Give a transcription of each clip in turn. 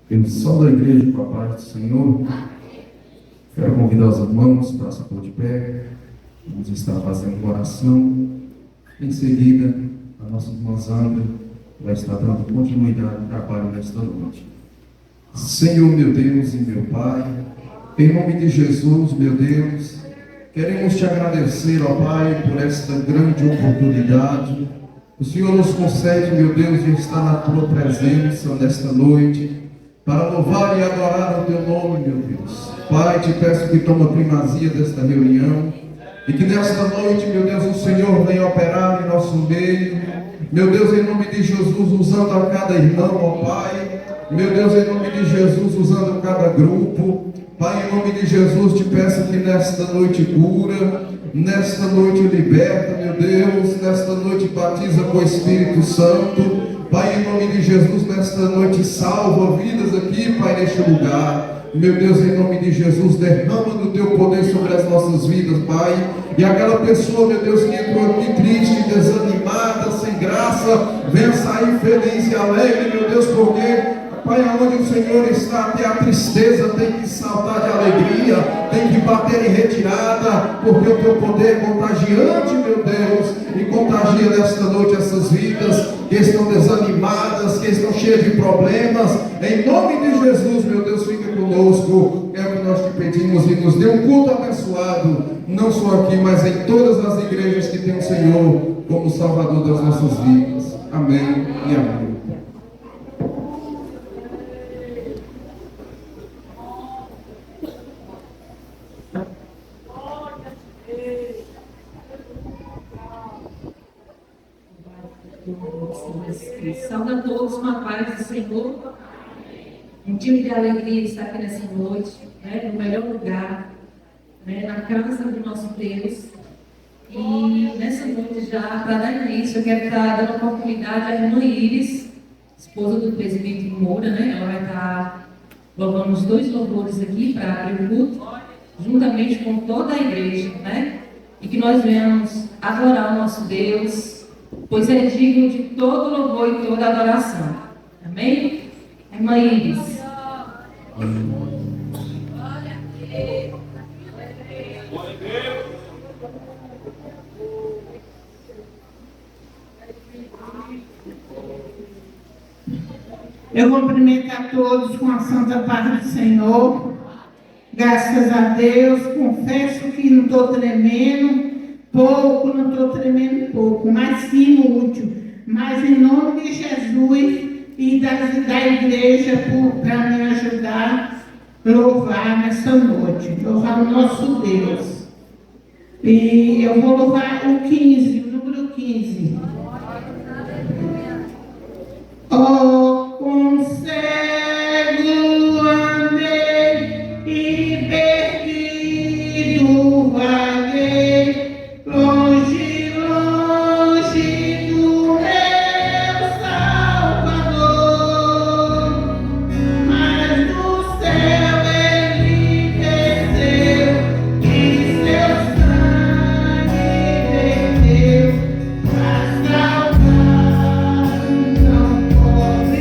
Bendição da igreja com a paz do Senhor. Quero convidar os irmãos para se pôr de pé. Vamos estar fazendo uma oração. Em seguida, a nossa irmã Zanda vai estar dando continuidade ao trabalho nesta noite. Senhor, meu Deus e meu Pai, em nome de Jesus, meu Deus, queremos te agradecer, ó Pai, por esta grande oportunidade. O Senhor nos concede, meu Deus, de estar na tua presença nesta noite, para louvar e adorar o teu nome, meu Deus. Pai, te peço que toma primazia desta reunião, e que nesta noite, meu Deus, o Senhor venha operar em nosso meio, meu Deus, em nome de Jesus, usando a cada irmão, ó Pai, meu Deus, em nome de Jesus, usando cada grupo. Pai, em nome de Jesus, te peço que nesta noite cura, nesta noite liberta, meu Deus, nesta noite batiza com o Espírito Santo. Pai, em nome de Jesus, nesta noite salva vidas aqui, Pai, neste lugar. Meu Deus, em nome de Jesus, derrama do teu poder sobre as nossas vidas, Pai. E aquela pessoa, meu Deus, que entrou aqui triste, desanimada, sem graça, venha sair feliz e alegre, meu Deus, porque Pai, aonde o Senhor está, até a tristeza tem que saltar de alegria, tem que bater em retirada, porque o teu poder é contagiante, meu Deus, e contagia nesta noite essas vidas que estão desanimadas, que estão cheias de problemas. Em nome de Jesus, meu Deus, fica conosco, é o que nós te pedimos, e nos dê um culto abençoado, não só aqui, mas em todas as igrejas que tem o Senhor como Salvador das nossas vidas. Amém e amém. Saúde a todos com a paz do Senhor. Um dia de alegria estar aqui nessa noite, né, no melhor lugar, né, na casa do nosso Deus. E nessa noite, já para dar início, eu quero estar dando oportunidade à irmã Iris, esposa do presbítero Moura, né? Ela vai estar louvando os 2 louvores aqui para abrir o culto, juntamente com toda a igreja, né? E que nós venhamos adorar o nosso Deus, pois é digno de todo louvor e toda adoração. Amém? Irmã Iris. Eu cumprimentar todos com a santa paz do Senhor. Graças a Deus, confesso que não estou tremendo pouco, não estou tremendo pouco, mas sim útil. Mas em nome de Jesus e da igreja para me ajudar a louvar nessa noite, louvar o nosso Deus. E eu vou louvar o 15, o número 15. Oh, com cego andei e perdido vaguei, longe, longe do meu Salvador, mas do céu ele desceu e seu sangue verteu para salvar. Não pobre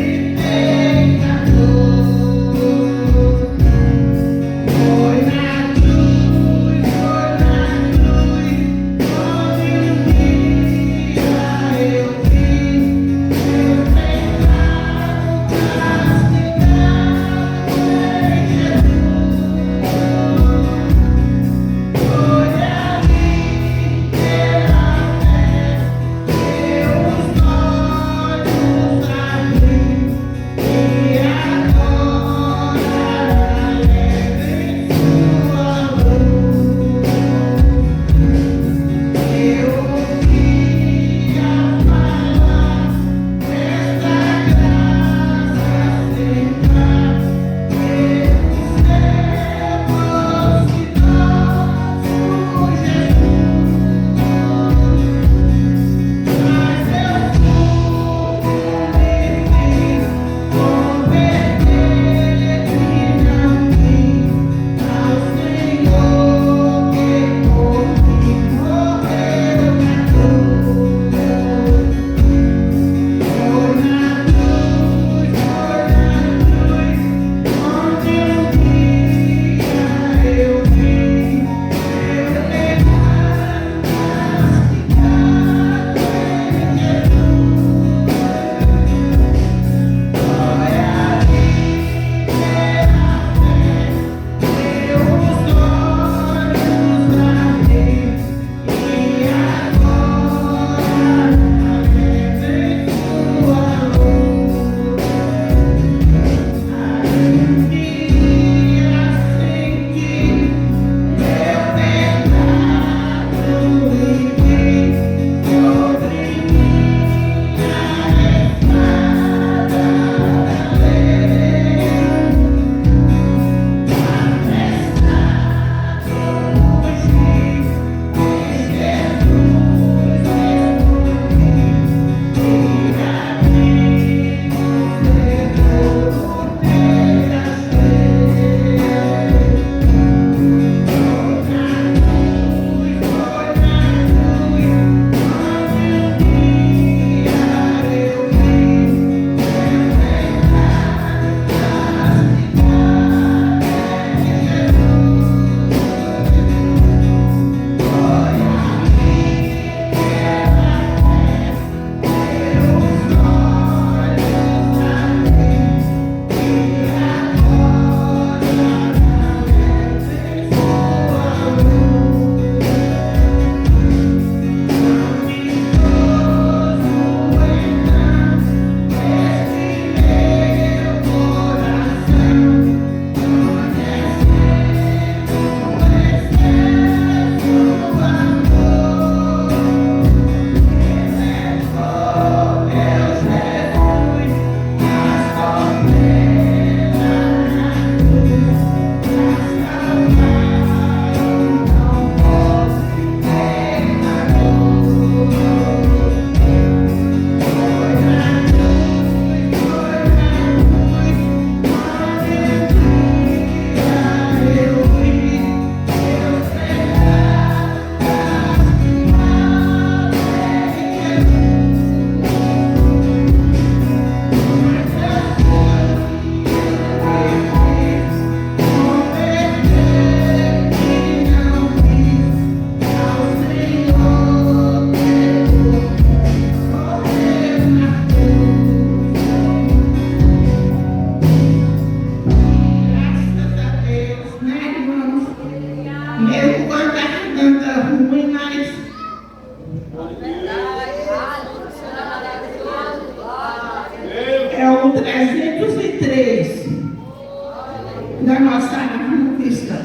da nossa alma cristã.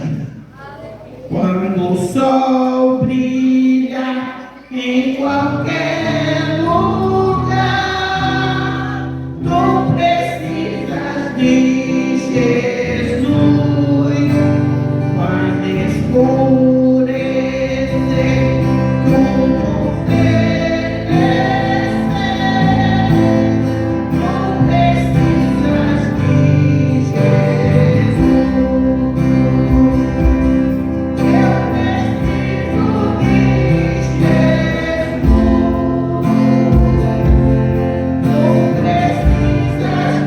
Quando o sol brilha em qualquer lugar, tu precisas de Jesus. Quando escurecer, tudo fenecer, tu precisas de Jesus. Eu preciso de Jesus. Tu precisas de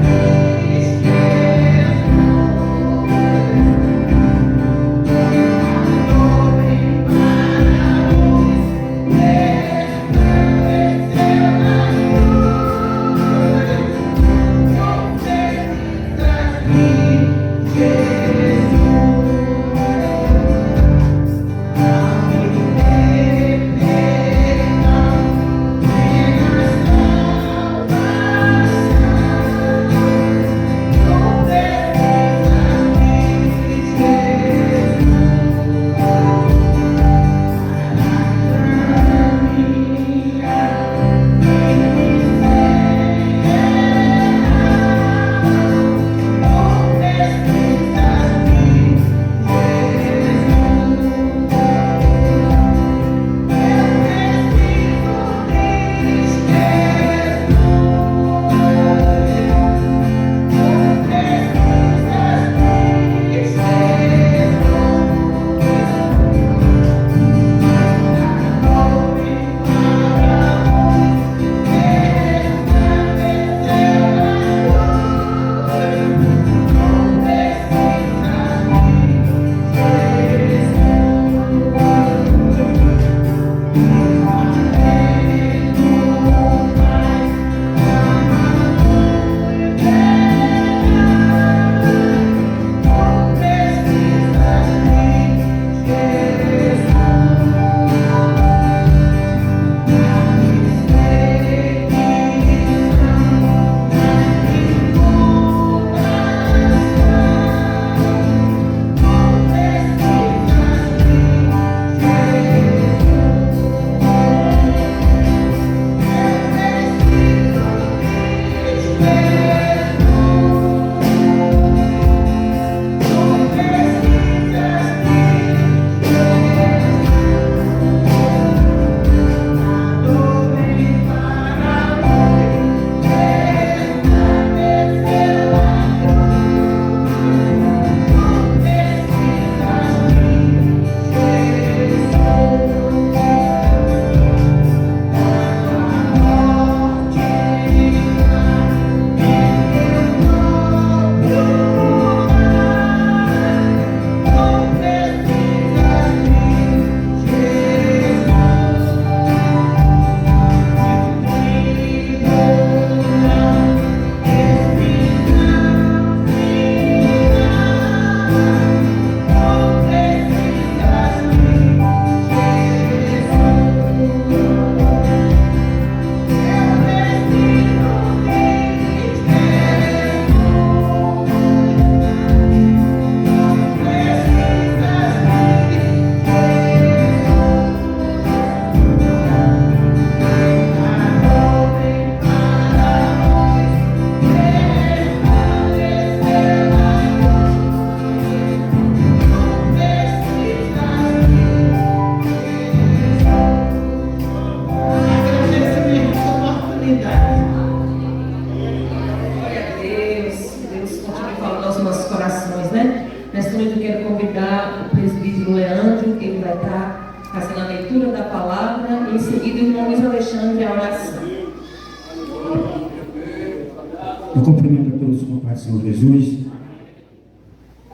Eu cumprimento a todos com a paz do Senhor Jesus.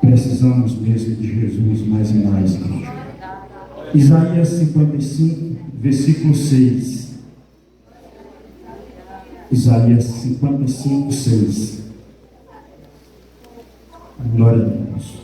Precisamos mesmo de Jesus mais e mais, igreja. Isaías 55, versículo 6. Isaías 55, 6. Glória a Deus.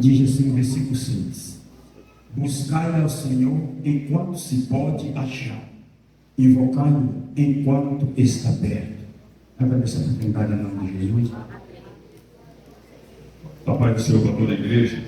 Diz assim no versículo 6: buscai ao Senhor enquanto se pode achar, invocai-o enquanto está perto. Agradeço a oportunidade em nome de Jesus. A paz do Senhor para toda a igreja.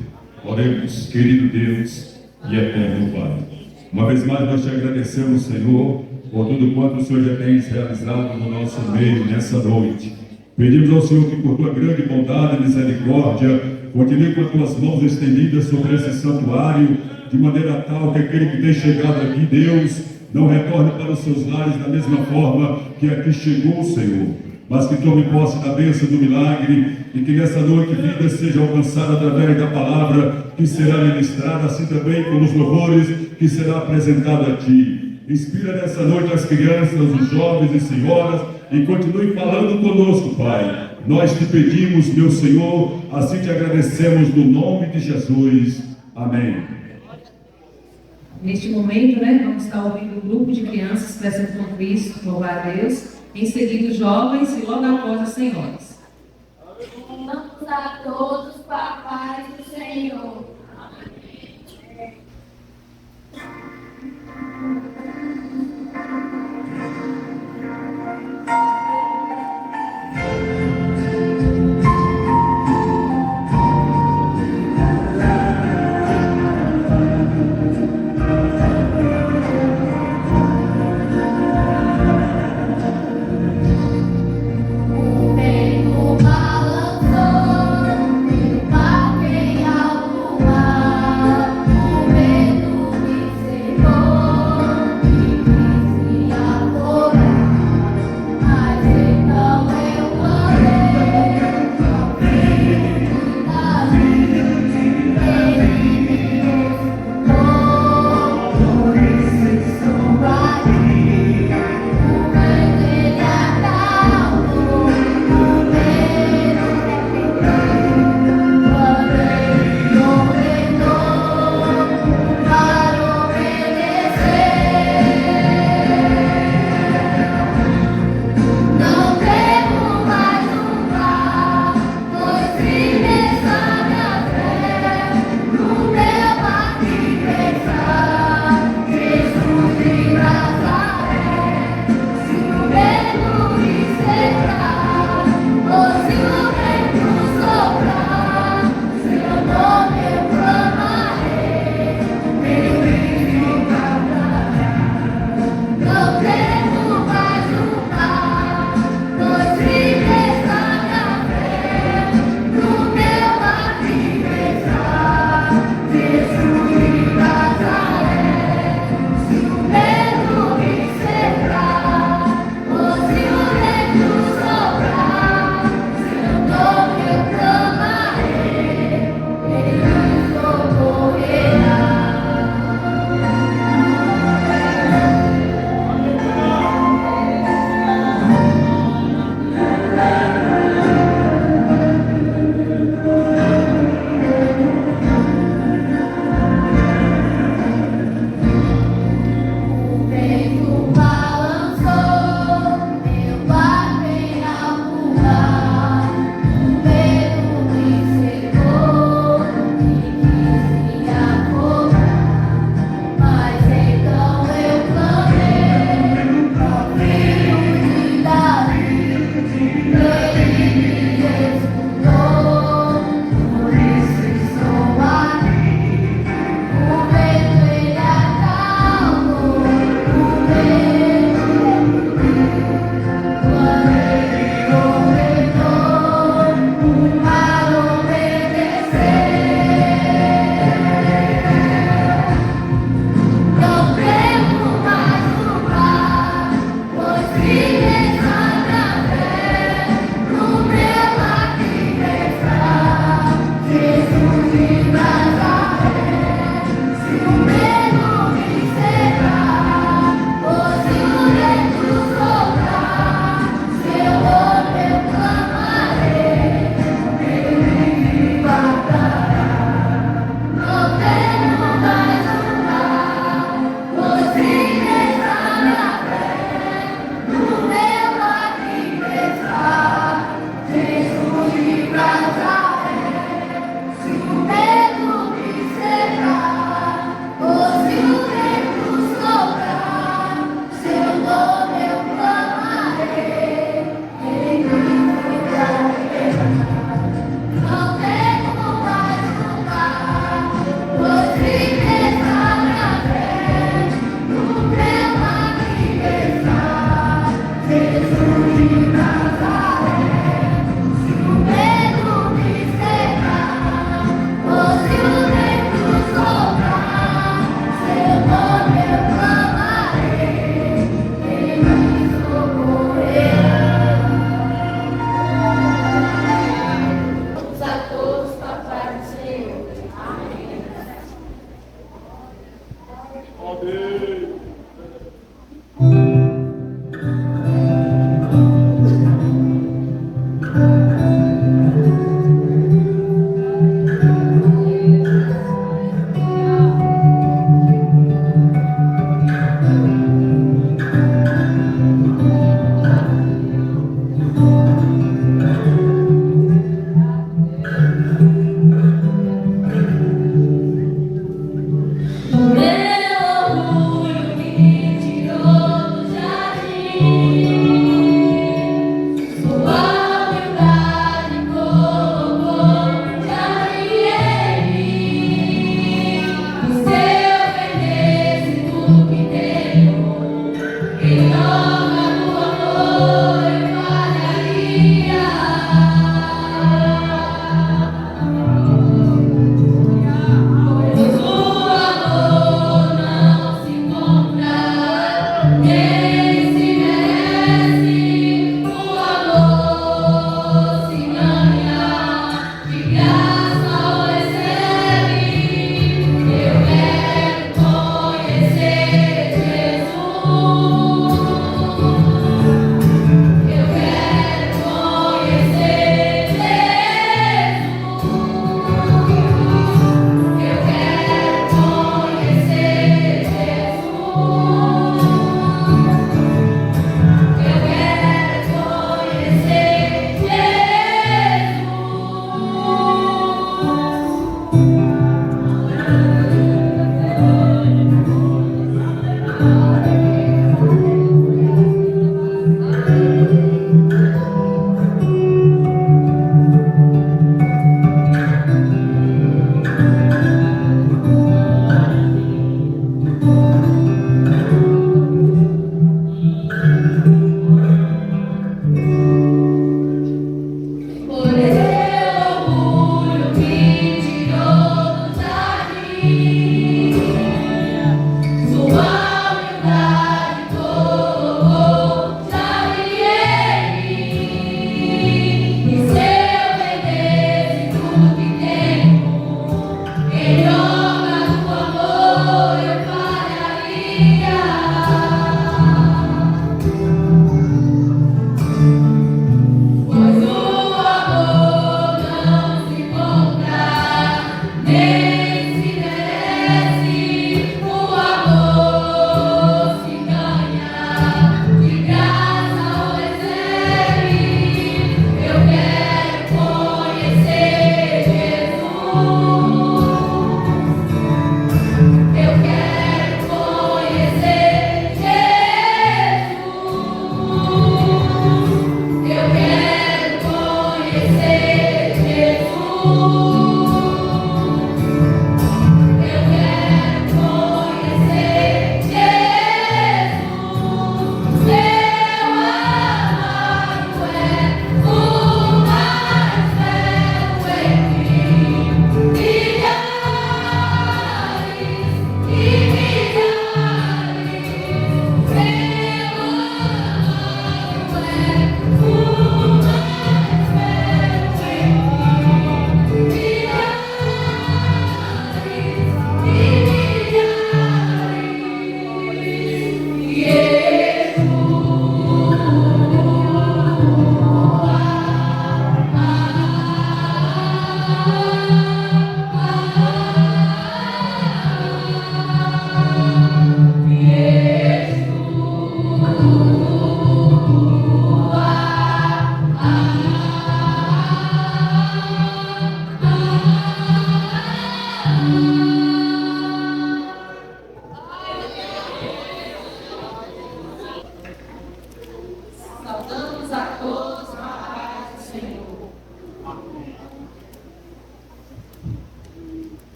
Oremos, querido Deus e eterno Pai. Uma vez mais nós te agradecemos, Senhor, por tudo quanto o Senhor já tem realizado no nosso meio nessa noite. Pedimos ao Senhor que por tua grande bondade e misericórdia continue com as tuas mãos estendidas sobre esse santuário, de maneira tal que aquele que tem chegado aqui, Deus, não retorne para os seus lares da mesma forma que aqui chegou, Senhor, mas que tome posse da bênção do milagre e que nessa noite vida seja alcançada através da palavra que será ministrada, assim também como os louvores que será apresentado a Ti. Inspira nessa noite as crianças, os jovens e senhoras e continue falando conosco, Pai. Nós te pedimos, meu Senhor, assim te agradecemos no nome de Jesus. Amém. Neste momento, vamos estar ouvindo um grupo de crianças que apresentam Cristo, louvar a Deus. Em seguida, os jovens e logo após as senhoras. Vamos a todos com a paz do Senhor. O vento balançou, o mar veio ao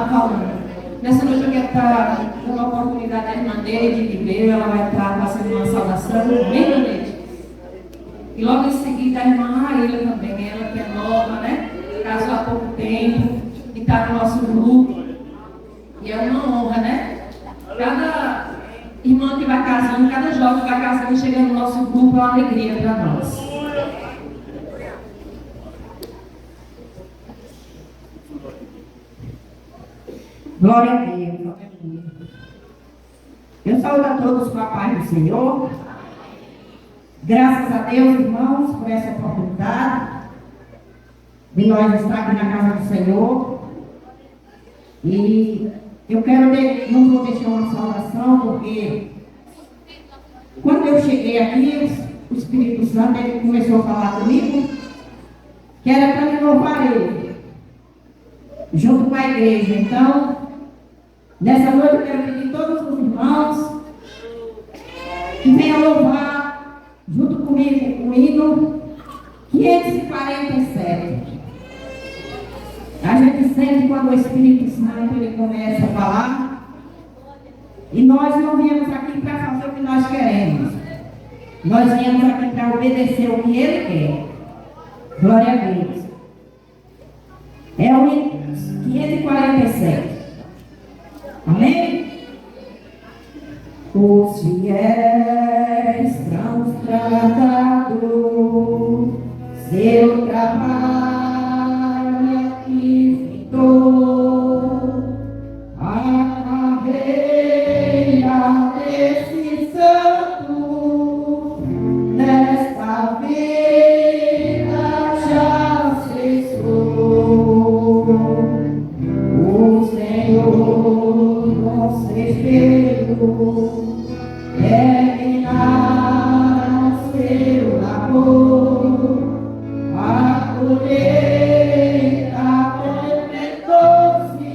falando. Nessa noite eu quero estar dando a oportunidade da irmã Neide de ver, ela vai estar fazendo uma saudação, bem Neide. E logo em seguida a irmã Raíla também, ela que é nova, né? Casou há pouco tempo e está no nosso grupo. E é uma honra, né? Cada irmã que vai casando, cada jovem que vai casando, chega no nosso grupo, é uma alegria para nós. Glória a Deus, aleluia. Eu saúdo a todos com a paz do Senhor. Graças a Deus, irmãos, por essa oportunidade de nós estar aqui na casa do Senhor. E eu quero, não vou deixar uma saudação, porque quando eu cheguei aqui, o Espírito Santo ele começou a falar comigo, que era para me louvar ele, junto com a igreja. Então, nessa noite eu quero pedir a todos os irmãos que venham louvar junto comigo o hino 547. A gente sente quando o Espírito Santo ele começa a falar, e nós não viemos aqui para fazer o que nós queremos, nós viemos aqui para obedecer o que ele quer. Glória a Deus. É o hino 547. Amém? Os fiéis transplantado, seu trabalho aqui fitou, a carreira desse santo, nesta vida já cessou. O Senhor não se esperou terminar seu labor, a colheita completou-se,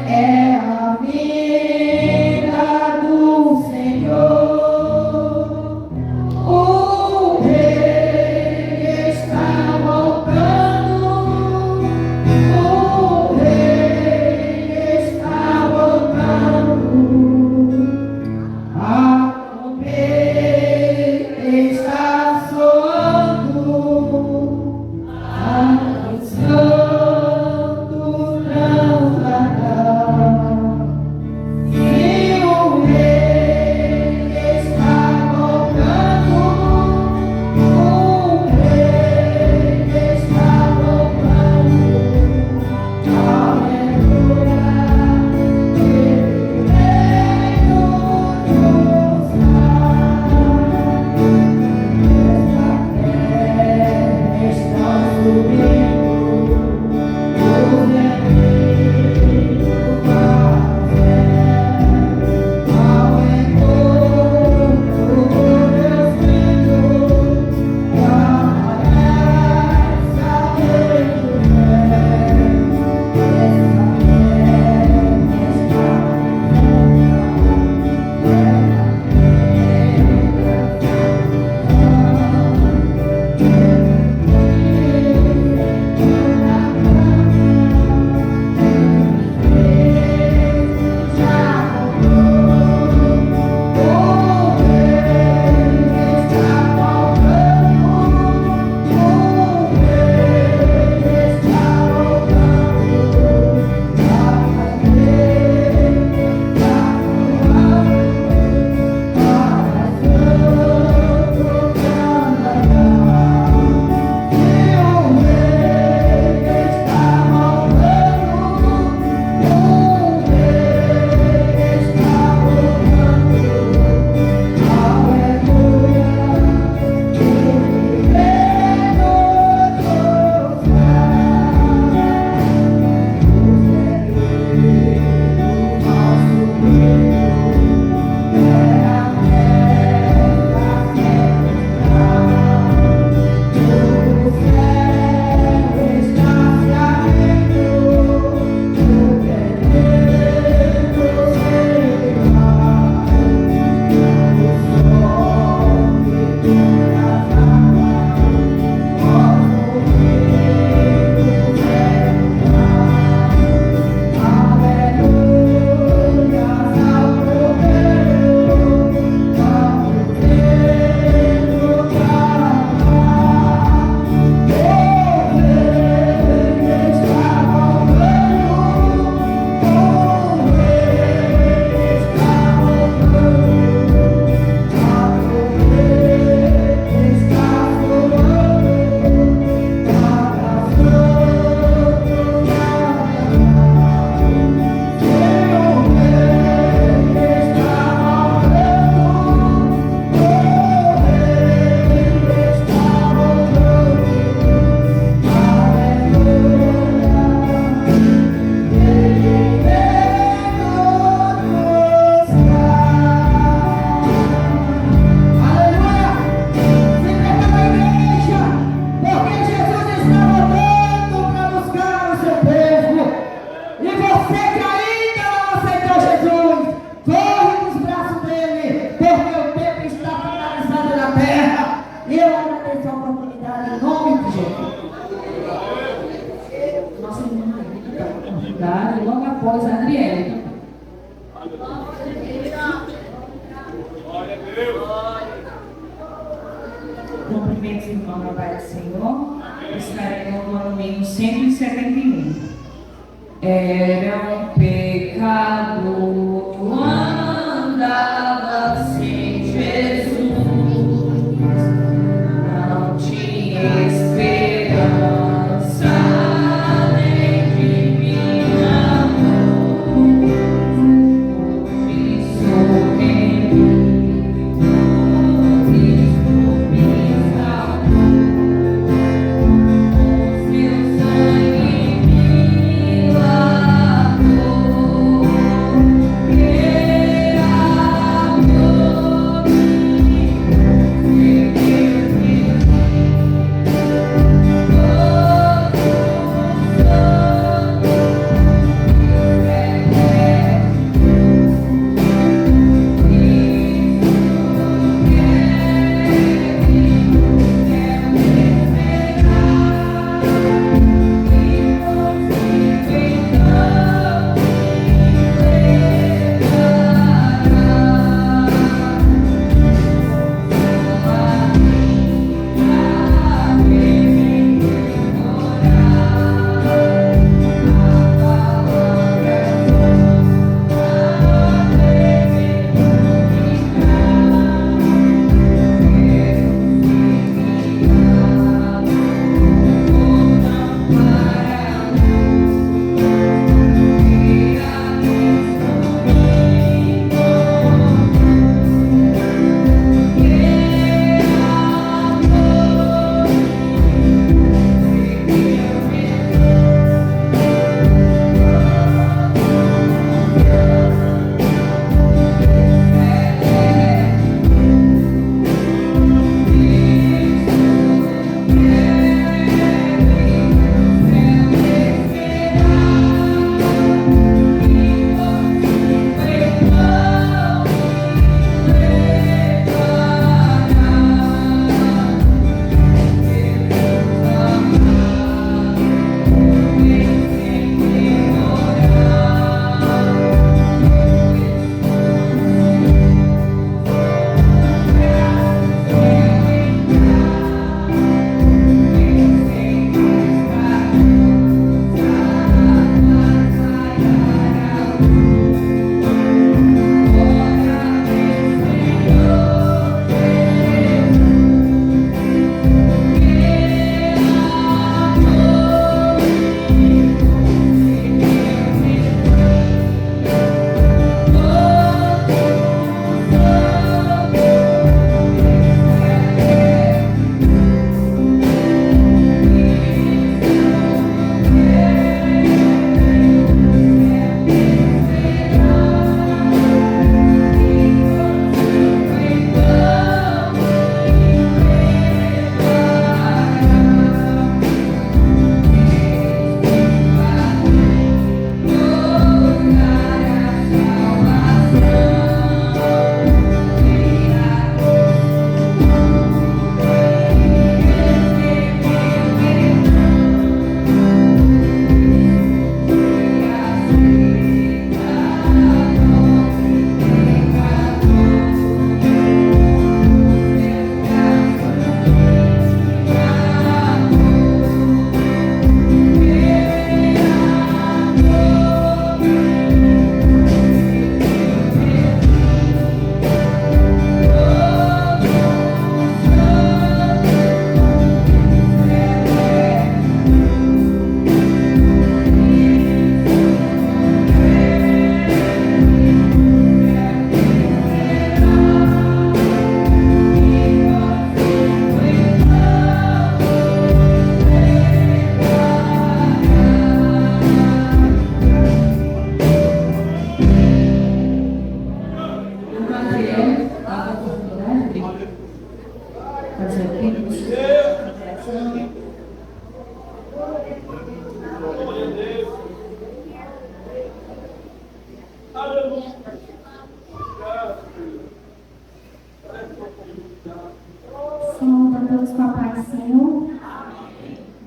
é a vida do Senhor. O Rei está voltando, o Rei está voltando, a trombeta está soando, a santo transladar. E o Rei está voltando, o Rei está voltando, aleluia, ele veio nos dar. Esta terra está subindo, os inimigos ao encontro do meu filho, e aparece a lei do rei. Esta terra oportunidade, logo após a Adriele. Cumprimentos, irmão, na paz do Senhor. Estaremos no domingo 171. Era um pecado, andava sem Jesus, não tinha esperança nem de minha amor, por isso Senhor, a todos com a paz do Senhor.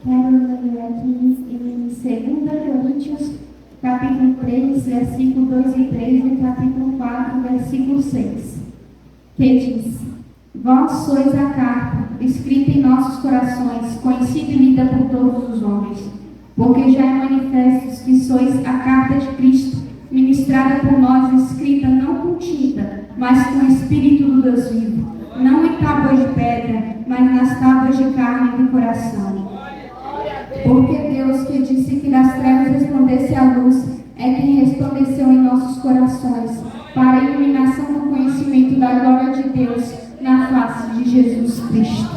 Quero ler aqui em 2 Coríntios, capítulo capítulo 3, versículo 2 e 3, e capítulo 4, versículo 6, que diz: Vós sois a carta, escrita em nossos corações, conhecida e lida por todos os homens, porque já é manifesto que sois a carta de Cristo, ministrada por nós, escrita não com tinta, mas com o Espírito do Deus vivo, não em tábuas de pedra, mas nas tábuas de carne do coração. Porque Deus, que disse que nas trevas resplandece a luz, é quem resplandeceu em nossos corações, para a iluminação do conhecimento da glória de Deus na face de Jesus Cristo.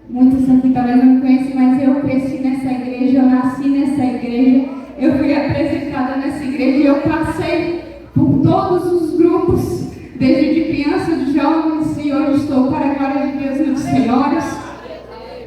Muitos aqui talvez não me conhecem, mas eu cresci nessa igreja, eu nasci nessa igreja, eu fui apresentada nessa igreja e eu passei por todos os grupos, desde de criança, de jovens, e hoje estou para a glória de Deus e dos senhores.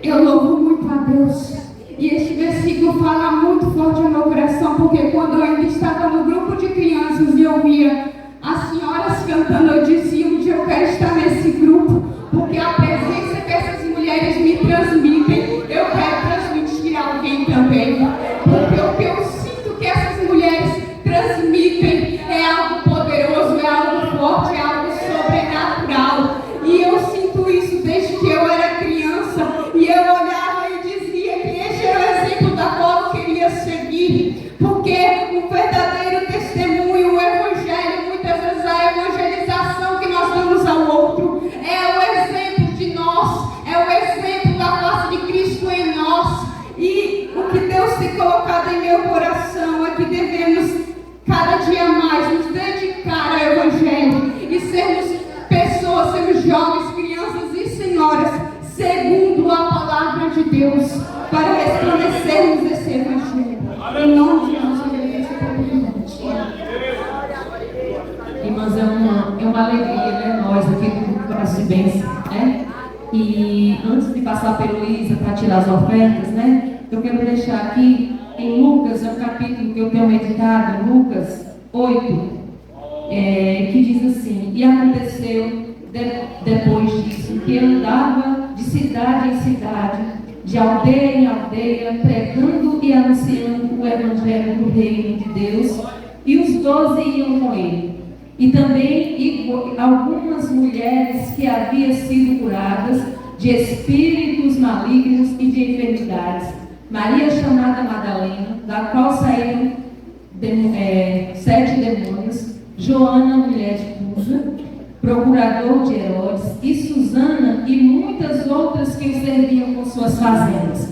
Eu louvo muito a Deus. E este versículo fala muito forte ao meu coração, porque quando eu ainda estava no grupo de crianças e eu via as senhoras cantando, eu dizia: um dia eu quero estar nesse grupo, porque a presença que essas mulheres me transmitem, eu quero transmitir a alguém também. Porque o que eu sinto que essas mulheres transmitem é algo poderoso, é algo forte, é algo sobrenatural. E eu sinto isso desde que eu era criança, e eu olhava e dizia que este era o exemplo da qual eu queria seguir, porque o verdadeiro testemunho, o evangelho, muitas vezes a evangelização que nós damos ao outro, é o exemplo de nós, é o exemplo da face de Cristo em nós. E o que Deus tem colocado em meu coração é que devemos cada dia mais nos dedicar ao evangelho e sermos pessoas, sermos jovens, crianças e senhoras, segundo a palavra de Deus, para resplandecermos esse evangelho. Em nome de Jesus, eu agradeço a oportunidade. Irmãs, é uma alegria, né? Nós aqui do Coração de Bênção, né? E antes de passar para a Heloísa para tirar as ofertas, né? Eu quero deixar aqui em Lucas, é um capítulo que eu tenho meditado, Lucas 8, que diz assim: E aconteceu depois disso, que andava de cidade em cidade, de aldeia em aldeia, pregando e anunciando o evangelho do reino de Deus, e os 12 iam com ele. E também algumas mulheres que haviam sido curadas de espíritos malignos e de enfermidades. Maria, chamada Madalena, da qual saíram 7 demônios, Joana, mulher de Cusa, procurador de Herodes, e Susana, e muitas outras que o serviam com suas fazendas.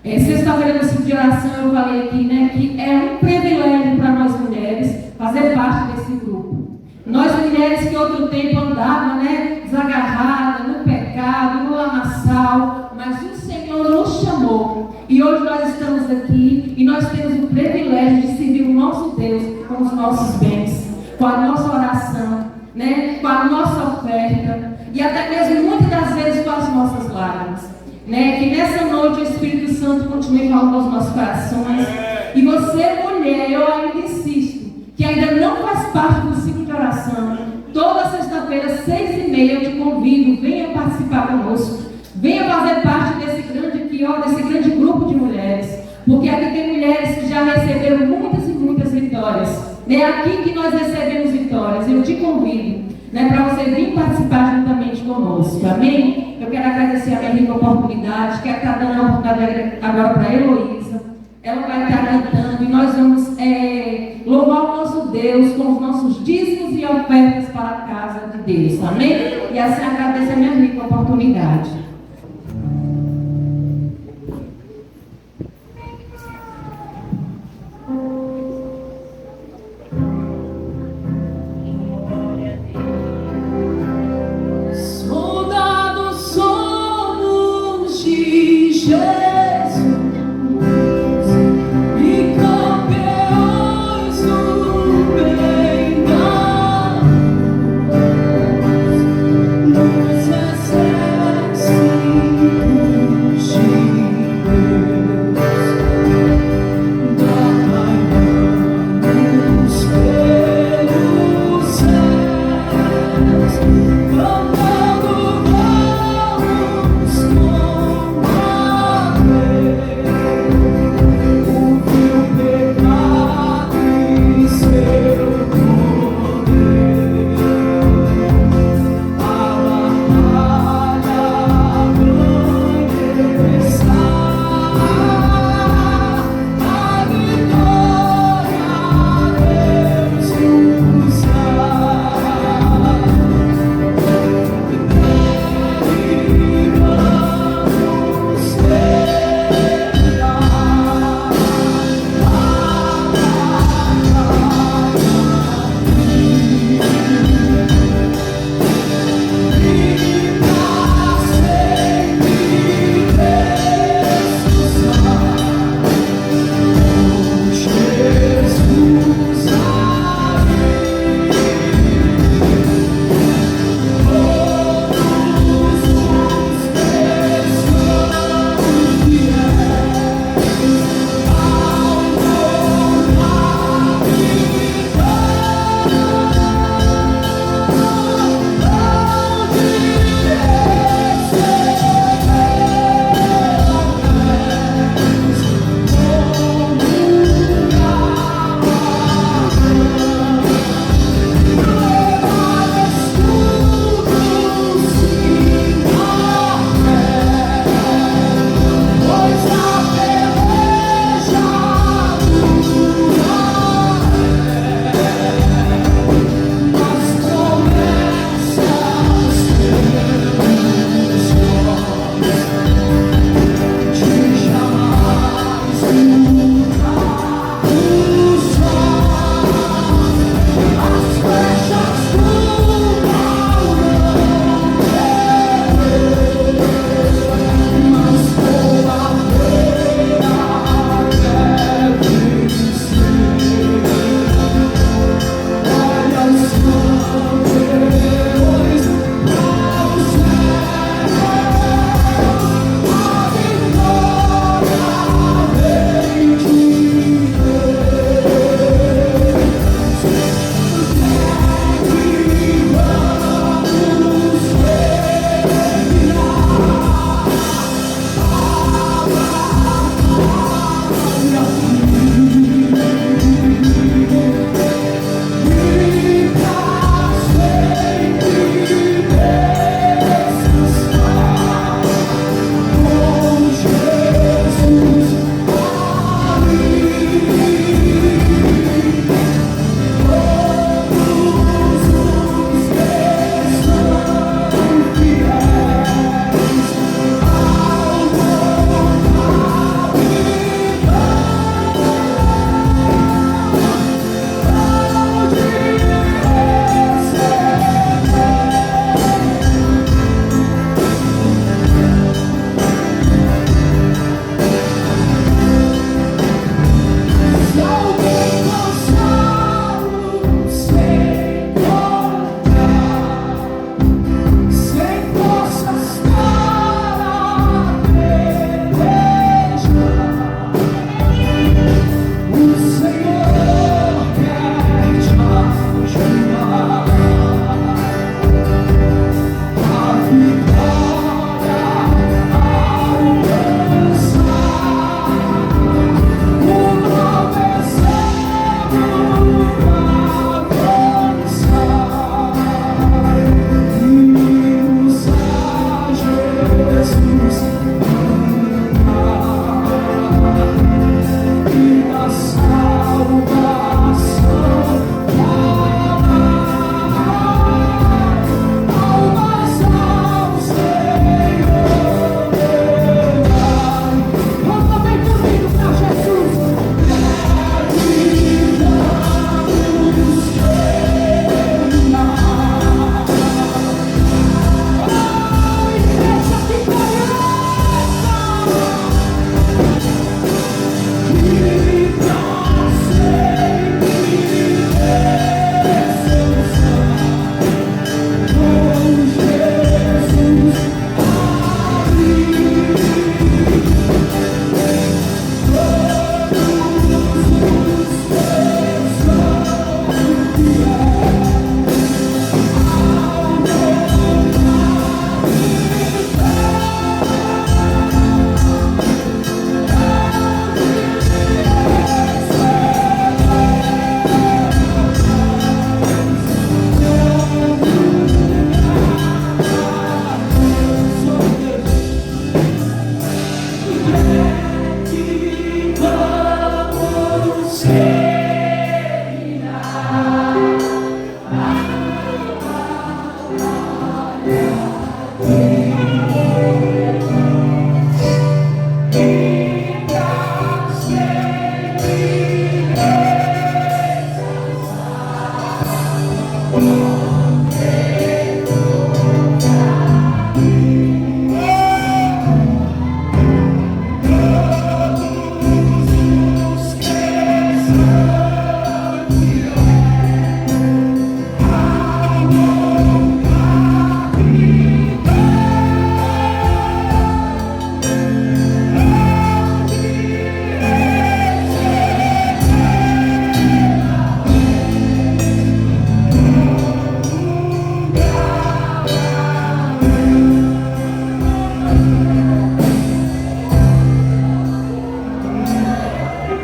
Sexta-feira no ciclo de oração eu falei aqui, né, que é um privilégio para nós mulheres fazer parte desse grupo. Nós mulheres que outro tempo andavam, né, desagarradas no pecado, no lamaçal, mas o Senhor nos chamou. E hoje nós estamos aqui e nós temos o privilégio de servir o nosso Deus com os nossos bens, com a nossa oração, né, com a nossa oferta e até mesmo muitas das vezes com as nossas lágrimas, né, que nessa noite o Espírito Santo continue falando aos nossos corações. E você, mulher, eu ainda insisto, que ainda não faz parte do ciclo de oração, toda sexta-feira, 6h30, eu te convido, venha participar conosco, venha fazer parte desse grande grupo de mulheres, porque aqui tem mulheres que já receberam muitas e muitas vitórias. É aqui que nós recebemos vitórias. Eu te convido, né, para você vir participar juntamente conosco. Amém? Eu quero agradecer a minha rica oportunidade. Quero estar dando a oportunidade agora para a Heloísa. Ela vai estar cantando e nós vamos louvar o nosso Deus com os nossos dízimos e ofertas para a casa de Deus. Amém? E assim agradeço a minha rica oportunidade. Success.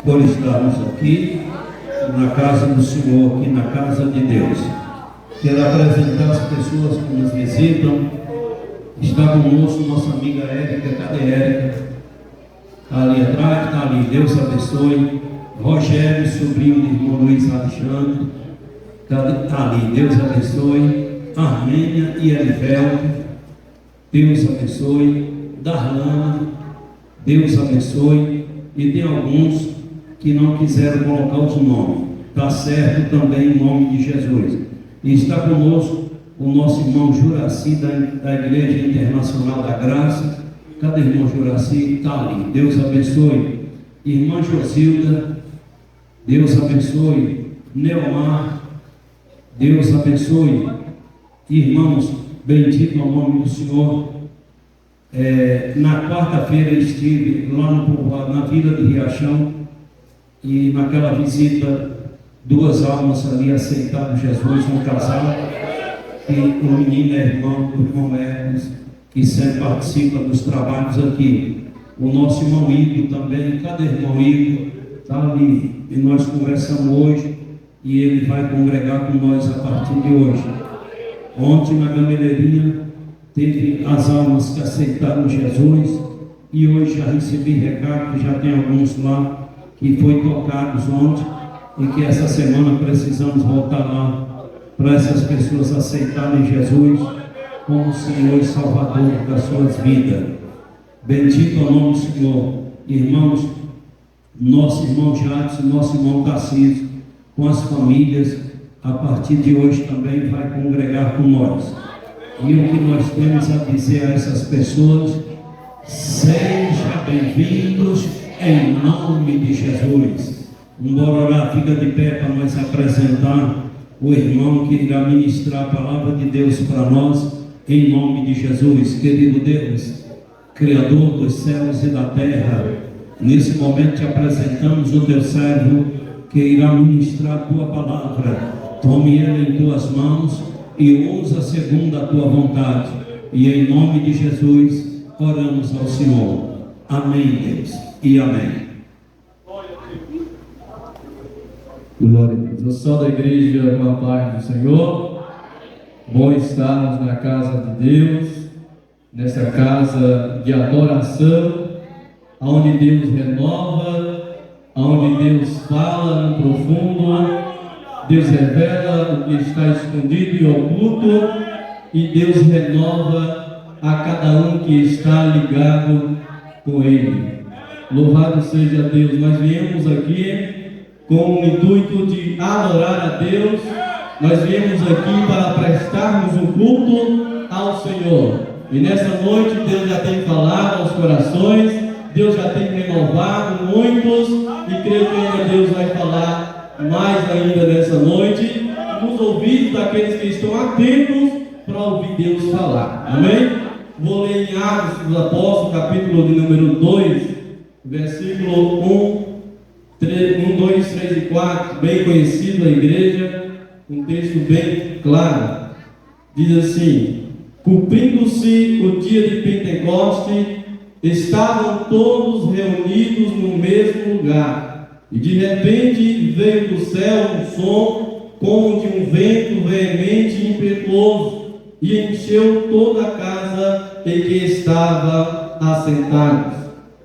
Por estarmos aqui na casa do Senhor, aqui na casa de Deus. Quero apresentar as pessoas que nos visitam. Está conosco nossa amiga Érica. Cadê Érica? Está ali atrás, está ali. Deus abençoe. Rogério, sobrinho de irmão Luiz Alexandre. Está ali. Deus abençoe. Armênia e Elivelto. Deus abençoe. Darlana. Deus abençoe. E tem alguns que não quiseram colocar os nomes. Está certo também em nome de Jesus. E está conosco o nosso irmão Juraci da Igreja Internacional da Graça. Cadê o irmão Juraci? Está ali. Deus abençoe. Irmã Josilda, Deus abençoe. Neomar, Deus abençoe. Irmãos, bendito ao nome do Senhor. Na quarta-feira estive lá no povoado, na Vila de Riachão, e naquela visita, 2 almas ali aceitaram Jesus, um casal, e o menino é irmão, o irmão Hermes, que sempre participa dos trabalhos aqui. O nosso irmão Igor também. Cadê o irmão Igor? Está ali, e nós conversamos hoje, e ele vai congregar com nós a partir de hoje. Ontem na gameleirinha teve as almas que aceitaram Jesus, e hoje já recebi recado que já tem alguns lá que foi tocados ontem, e que essa semana precisamos voltar lá para essas pessoas aceitarem Jesus como Senhor e Salvador das suas vidas. Bendito é o nome do Senhor. Irmãos, nosso irmão Jadson, nosso irmão Tarcísio, com as famílias, a partir de hoje também vai congregar com nós. E o que nós temos a dizer a essas pessoas: sejam bem-vindos em nome de Jesus. Bora orar, fica de pé para nós apresentar o irmão que irá ministrar a palavra de Deus para nós, em nome de Jesus. Querido Deus, Criador dos céus e da terra, nesse momento te apresentamos o teu servo que irá ministrar a tua palavra. Tome ele em tuas mãos e usa segundo a tua vontade. E em nome de Jesus oramos ao Senhor. Amém, Deus, e amém. Glória a Deus. Eu sou da igreja com a paz do Senhor. Bom estarmos na casa de Deus, nessa casa de adoração, onde Deus renova onde Deus fala no profundo, Deus revela o que está escondido e oculto, e Deus renova a cada um que está ligado com Ele. Louvado seja Deus. Nós viemos aqui com o intuito de adorar a Deus. Nós viemos aqui para prestarmos um culto ao Senhor. E nessa noite Deus já tem falado aos corações, Deus já tem renovado muitos, e creio que ainda Deus vai falar mais ainda nessa noite, nos ouvidos daqueles que estão atentos para ouvir Deus falar. Amém? Vou ler em Atos dos Apóstolos, capítulo de número 2, versículo 1, 2, 3 e 4, bem conhecido da igreja, um texto bem claro. Diz assim: cumprindo-se o dia de Pentecoste, estavam todos reunidos no mesmo lugar, e de repente veio do céu um som como de um vento veemente e impetuoso, e encheu toda a casa em que estava assentados.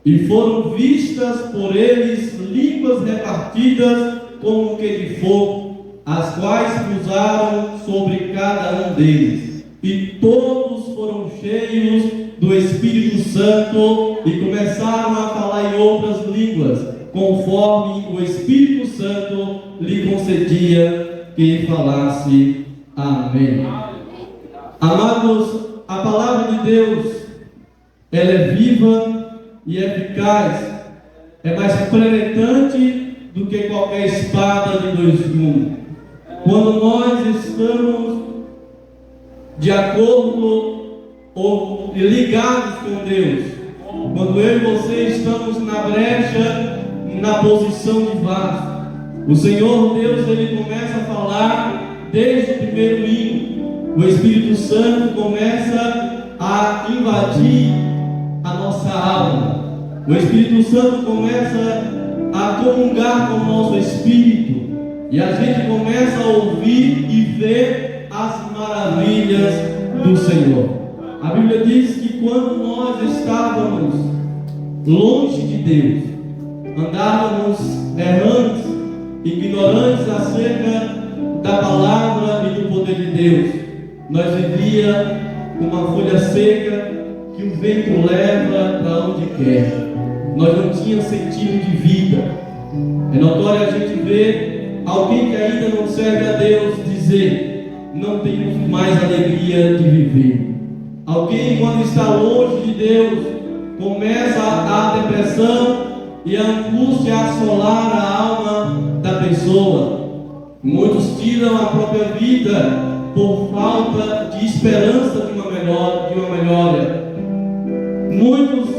E foram vistas por eles línguas repartidas como que de fogo, as quais pousaram sobre cada um deles. E todos foram cheios do Espírito Santo e começaram a falar em outras línguas, conforme o Espírito Santo lhe concedia que falasse. Amém. Amados, a palavra de Deus, ela é viva e eficaz, é mais penetrante do que qualquer espada de dois gumes. Quando nós estamos de acordo ou ligados com Deus, quando eu e você estamos na brecha, na posição de vaso, o Senhor Deus, Ele começa a falar desde o primeiro hino. O Espírito Santo começa a invadir a nossa alma. O Espírito Santo começa a comungar com o nosso espírito, e a gente começa a ouvir e ver as maravilhas do Senhor. A Bíblia diz que quando nós estávamos longe de Deus, andávamos errantes, ignorantes acerca da palavra e do poder de Deus, nós vivíamos com uma folha seca que o vento leva para onde quer. Nós não tínhamos sentido de vida. É notório a gente ver alguém que ainda não serve a Deus dizer: não temos mais alegria de viver. Alguém, quando está longe de Deus, começa a depressão e a angústia a assolar a alma da pessoa. Muitos tiram a própria vida por falta de esperança de uma melhora. Muitos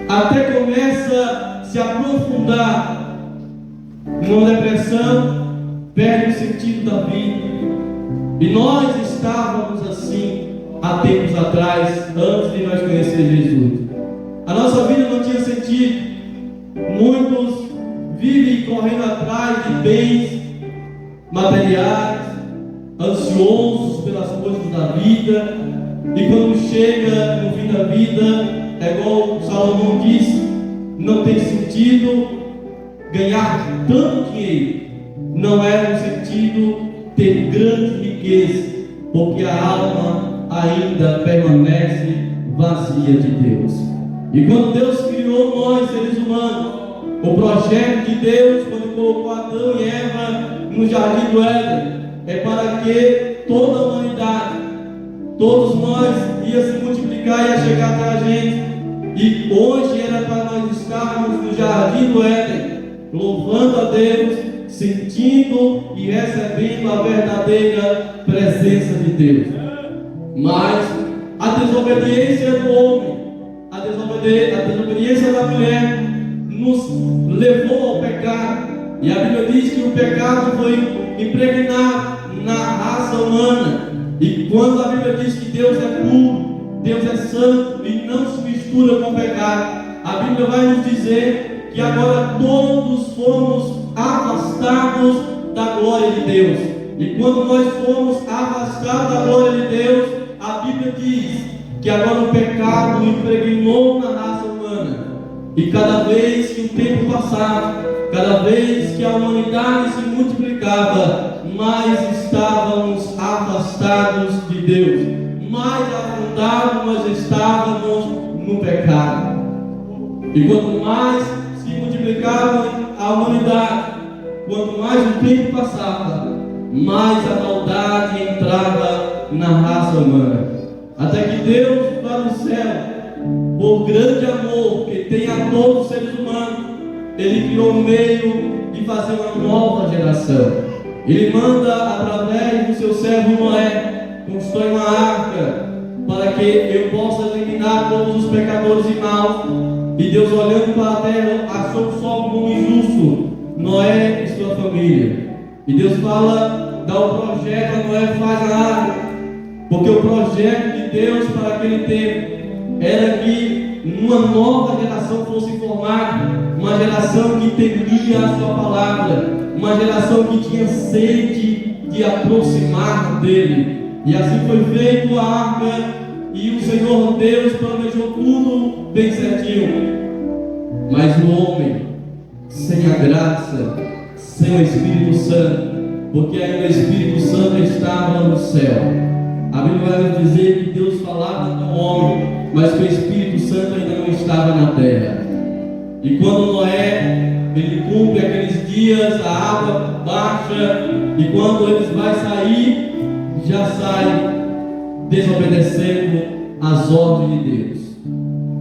até começam a se aprofundar numa depressão, perdem o sentido da vida. E nós estávamos assim há tempos atrás, antes de nós conhecer Jesus. A nossa vida não tinha sentido. Muitos vivem correndo atrás de bens materiais, ansiosos pelas coisas da vida, e quando chega no fim da vida, é igual Salomão disse, não tem sentido ganhar tanto dinheiro, não é no sentido ter grande riqueza, porque a alma ainda permanece vazia de Deus. E quando Deus criou nós, seres humanos, o projeto de Deus, quando colocou Adão e Eva no jardim do Éden, é para que toda a humanidade, todos nós, ia se multiplicar e ia chegar até a gente. E hoje era para nós estarmos no jardim do Éden, louvando a Deus, sentindo e recebendo a verdadeira presença de Deus. Mas a desobediência do homem, a desobediência da mulher, nos levou ao pecado. E a Bíblia diz que o pecado foi impregnado na raça humana. E quando a Bíblia diz que Deus é puro, Deus é santo e não se mistura com o pecado, a Bíblia vai nos dizer que agora todos fomos afastados da glória de Deus. E quando nós fomos afastados da glória de Deus, a Bíblia diz que agora o pecado impregnou na raça humana. E cada vez que o tempo passava, cada vez que a humanidade se multiplicava, mais estávamos afastados de Deus, mais afundados nós estávamos no pecado. E quanto mais se multiplicava a humanidade, quanto mais o tempo passava, mais a maldade entrava na raça humana. Até que Deus, lá no céu, por grande amor que tem a todos os seres humanos, Ele criou um meio de fazer uma nova geração. Ele manda, através do seu servo Noé, constrói uma arca para que eu possa eliminar todos os pecadores e maus. E Deus, olhando para a terra, achou o sol como injusto, Noé e sua família. E Deus fala, dá o projeto, a Noé faz a arca, porque o projeto de Deus para aquele tempo era que uma nova geração fosse formada, uma geração que temia a sua palavra, uma geração que tinha sede de aproximar dele. E assim foi feito a arca, e o Senhor Deus planejou tudo bem certinho. Mas o homem, sem a graça, sem o Espírito Santo, porque ainda o Espírito Santo estava no céu. A Bíblia vai nos dizer que Deus falava com o homem, mas que o Espírito Santo ainda não estava na terra. E quando Noé, ele cumpre aqueles dias, a água baixa, e quando eles vão sair, já sai desobedecendo às ordens de Deus.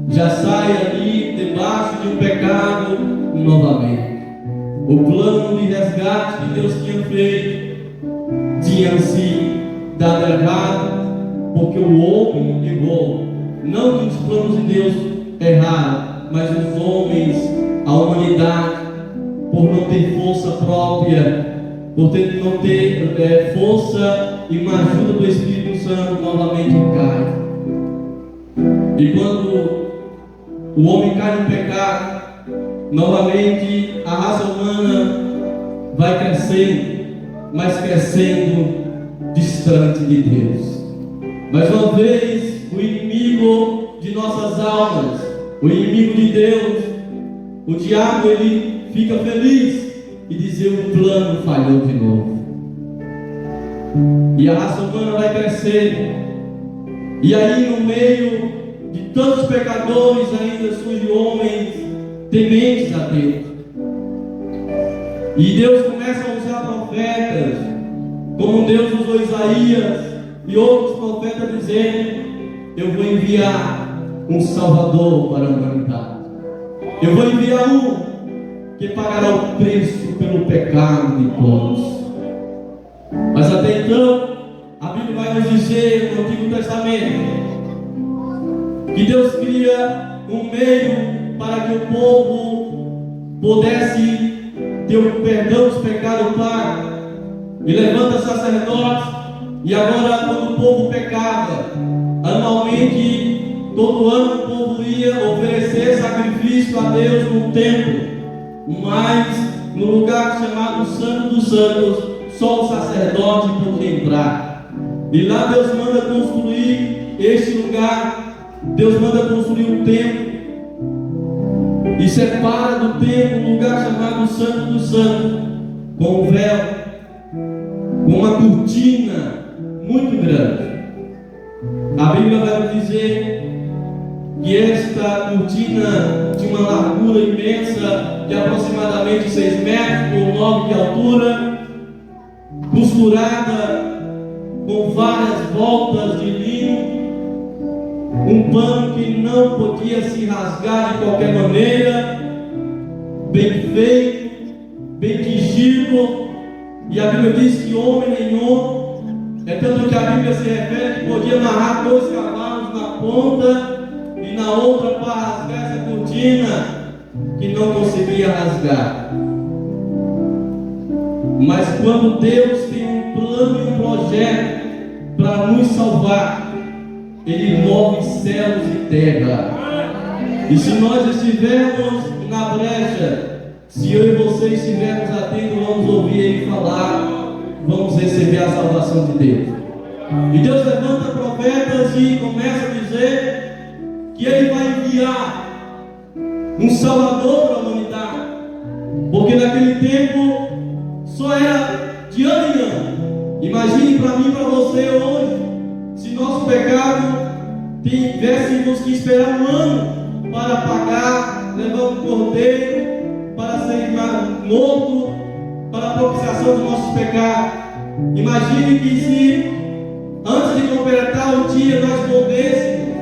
Já sai ali debaixo de um pecado novamente. O plano de resgate que Deus tinha feito tinha se dado errado, porque o homem errou. Não que os planos de Deus erraram, mas os homens, a humanidade, por não ter força própria, por não ter força e uma ajuda do Espírito Santo, novamente cai. E quando o homem cai no pecado, novamente a raça humana vai crescendo, mas crescendo distante de Deus. Mais uma vez, o inimigo de nossas almas, o inimigo de Deus, o diabo, ele fica feliz e dizer: o plano falhou de novo. E a raça humana vai crescer. E aí, no meio de tantos pecadores, ainda surgem homens tementes a Deus. E Deus começa a usar profetas, como Deus usou Isaías e outros profetas, dizendo: eu vou enviar um Salvador para a humanidade. Eu vou enviar um que pagará o preço pelo pecado de todos. Mas até então, a Bíblia vai nos dizer no Antigo Testamento que Deus cria um meio para que o povo pudesse ter o perdão dos pecados pago, e levanta sacerdotes. E agora, quando o povo pecava, anualmente, todo ano o povo ia oferecer sacrifício a Deus no templo, mas no lugar chamado Santo dos Santos, só o sacerdote podia entrar. E lá Deus manda construir este lugar. Deus manda construir um templo e separa do templo um lugar chamado Santo dos Santos, com um véu, com uma cortina muito grande. A Bíblia vai dizer que esta cortina tinha uma largura imensa de aproximadamente 6 metros por 9 de altura, costurada com várias voltas de linho, um pano que não podia se rasgar de qualquer maneira, bem feito, bem tingido. E a Bíblia diz que homem nenhum, é tanto que a Bíblia se refere que podia amarrar 2 cavalos na ponta e na outra para rasgar essa cortina, que não conseguia rasgar. Mas quando Deus tem um plano e um projeto para nos salvar, Ele move céus e terra. E se nós estivermos na brecha, se eu e você estivermos atentos, vamos ouvir Ele falar, vamos receber a salvação de Deus. E Deus levanta profetas e começa a dizer que Ele vai enviar um Salvador para a humanidade, porque naquele tempo só era de ano em ano. Imagine para mim e para você hoje, se nosso pecado tivéssemos que esperar um ano para pagar, levar um cordeiro para ser morto, para a propiciação dos nossos pecados. Imagine que se antes de completar o dia nós morrêssemos,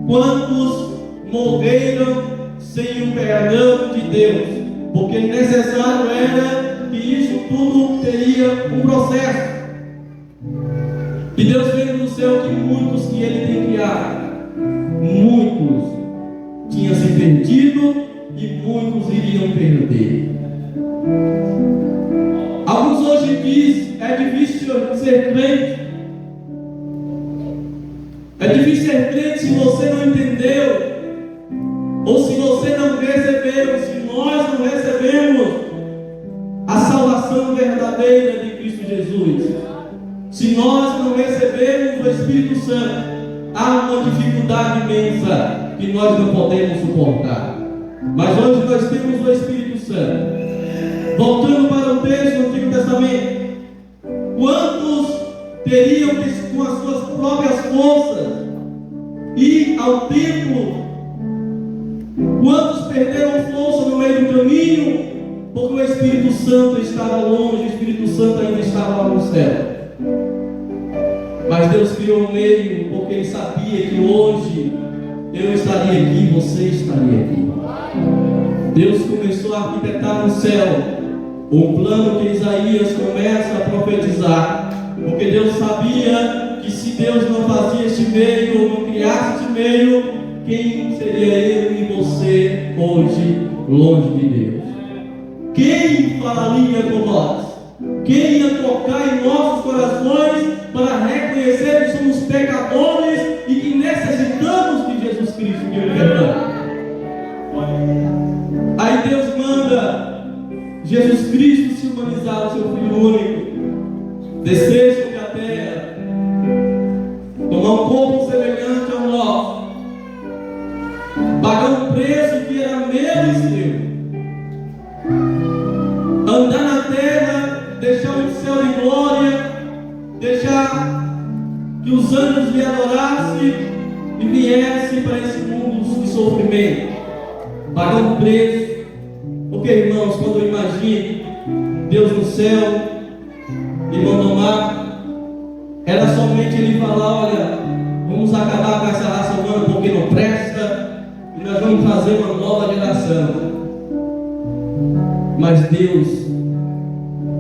quantos morreram sem o perdão de Deus? Porque necessário era que isso tudo teria um processo. E Deus veio do céu que muitos que Ele tem criado, muitos tinham se perdido e muitos iriam perder. Alguns hoje dizem, é difícil ser crente. É difícil ser crente se você não entendeu, ou se você não recebeu, se nós não recebemos a salvação verdadeira de Cristo Jesus. Se nós não recebemos o Espírito Santo, há uma dificuldade imensa que nós não podemos suportar. Mas hoje nós temos o Espírito Santo. Voltando para o texto do Antigo Testamento, quantos teriam que, com as suas próprias forças, ir ao templo? Quantos perderam força no meio do caminho? Porque o Espírito Santo estava longe, o Espírito Santo ainda estava lá no céu. Mas Deus criou um meio, porque Ele sabia que hoje eu estaria aqui, você estaria aqui. Deus começou a arquitetar no céu o plano que Isaías começa a profetizar, porque Deus sabia que se Deus não fazia este meio, ou não criasse este meio, quem seria eu e você hoje longe de Deus? Quem falaria com nós? Quem ia tocar em nossos corações para reconhecer que somos pecadores e que necessitamos de Jesus Cristo, que o perdão? Aí Deus manda Jesus Cristo se humanizar, o seu Filho único, descer sobre a terra, tomar um corpo semelhante ao nosso, pagar um preço que era meu e seu, andar na terra, deixar o céu de glória, deixar que os anjos lhe adorassem e viessem para esse mundo de sofrimento, pagar um preço. Porque, irmãos, quando eu imagino Deus no céu, irmão Domar, era somente Ele falar: olha, vamos acabar com essa raça humana porque não presta, e nós vamos fazer uma nova geração. Mas Deus,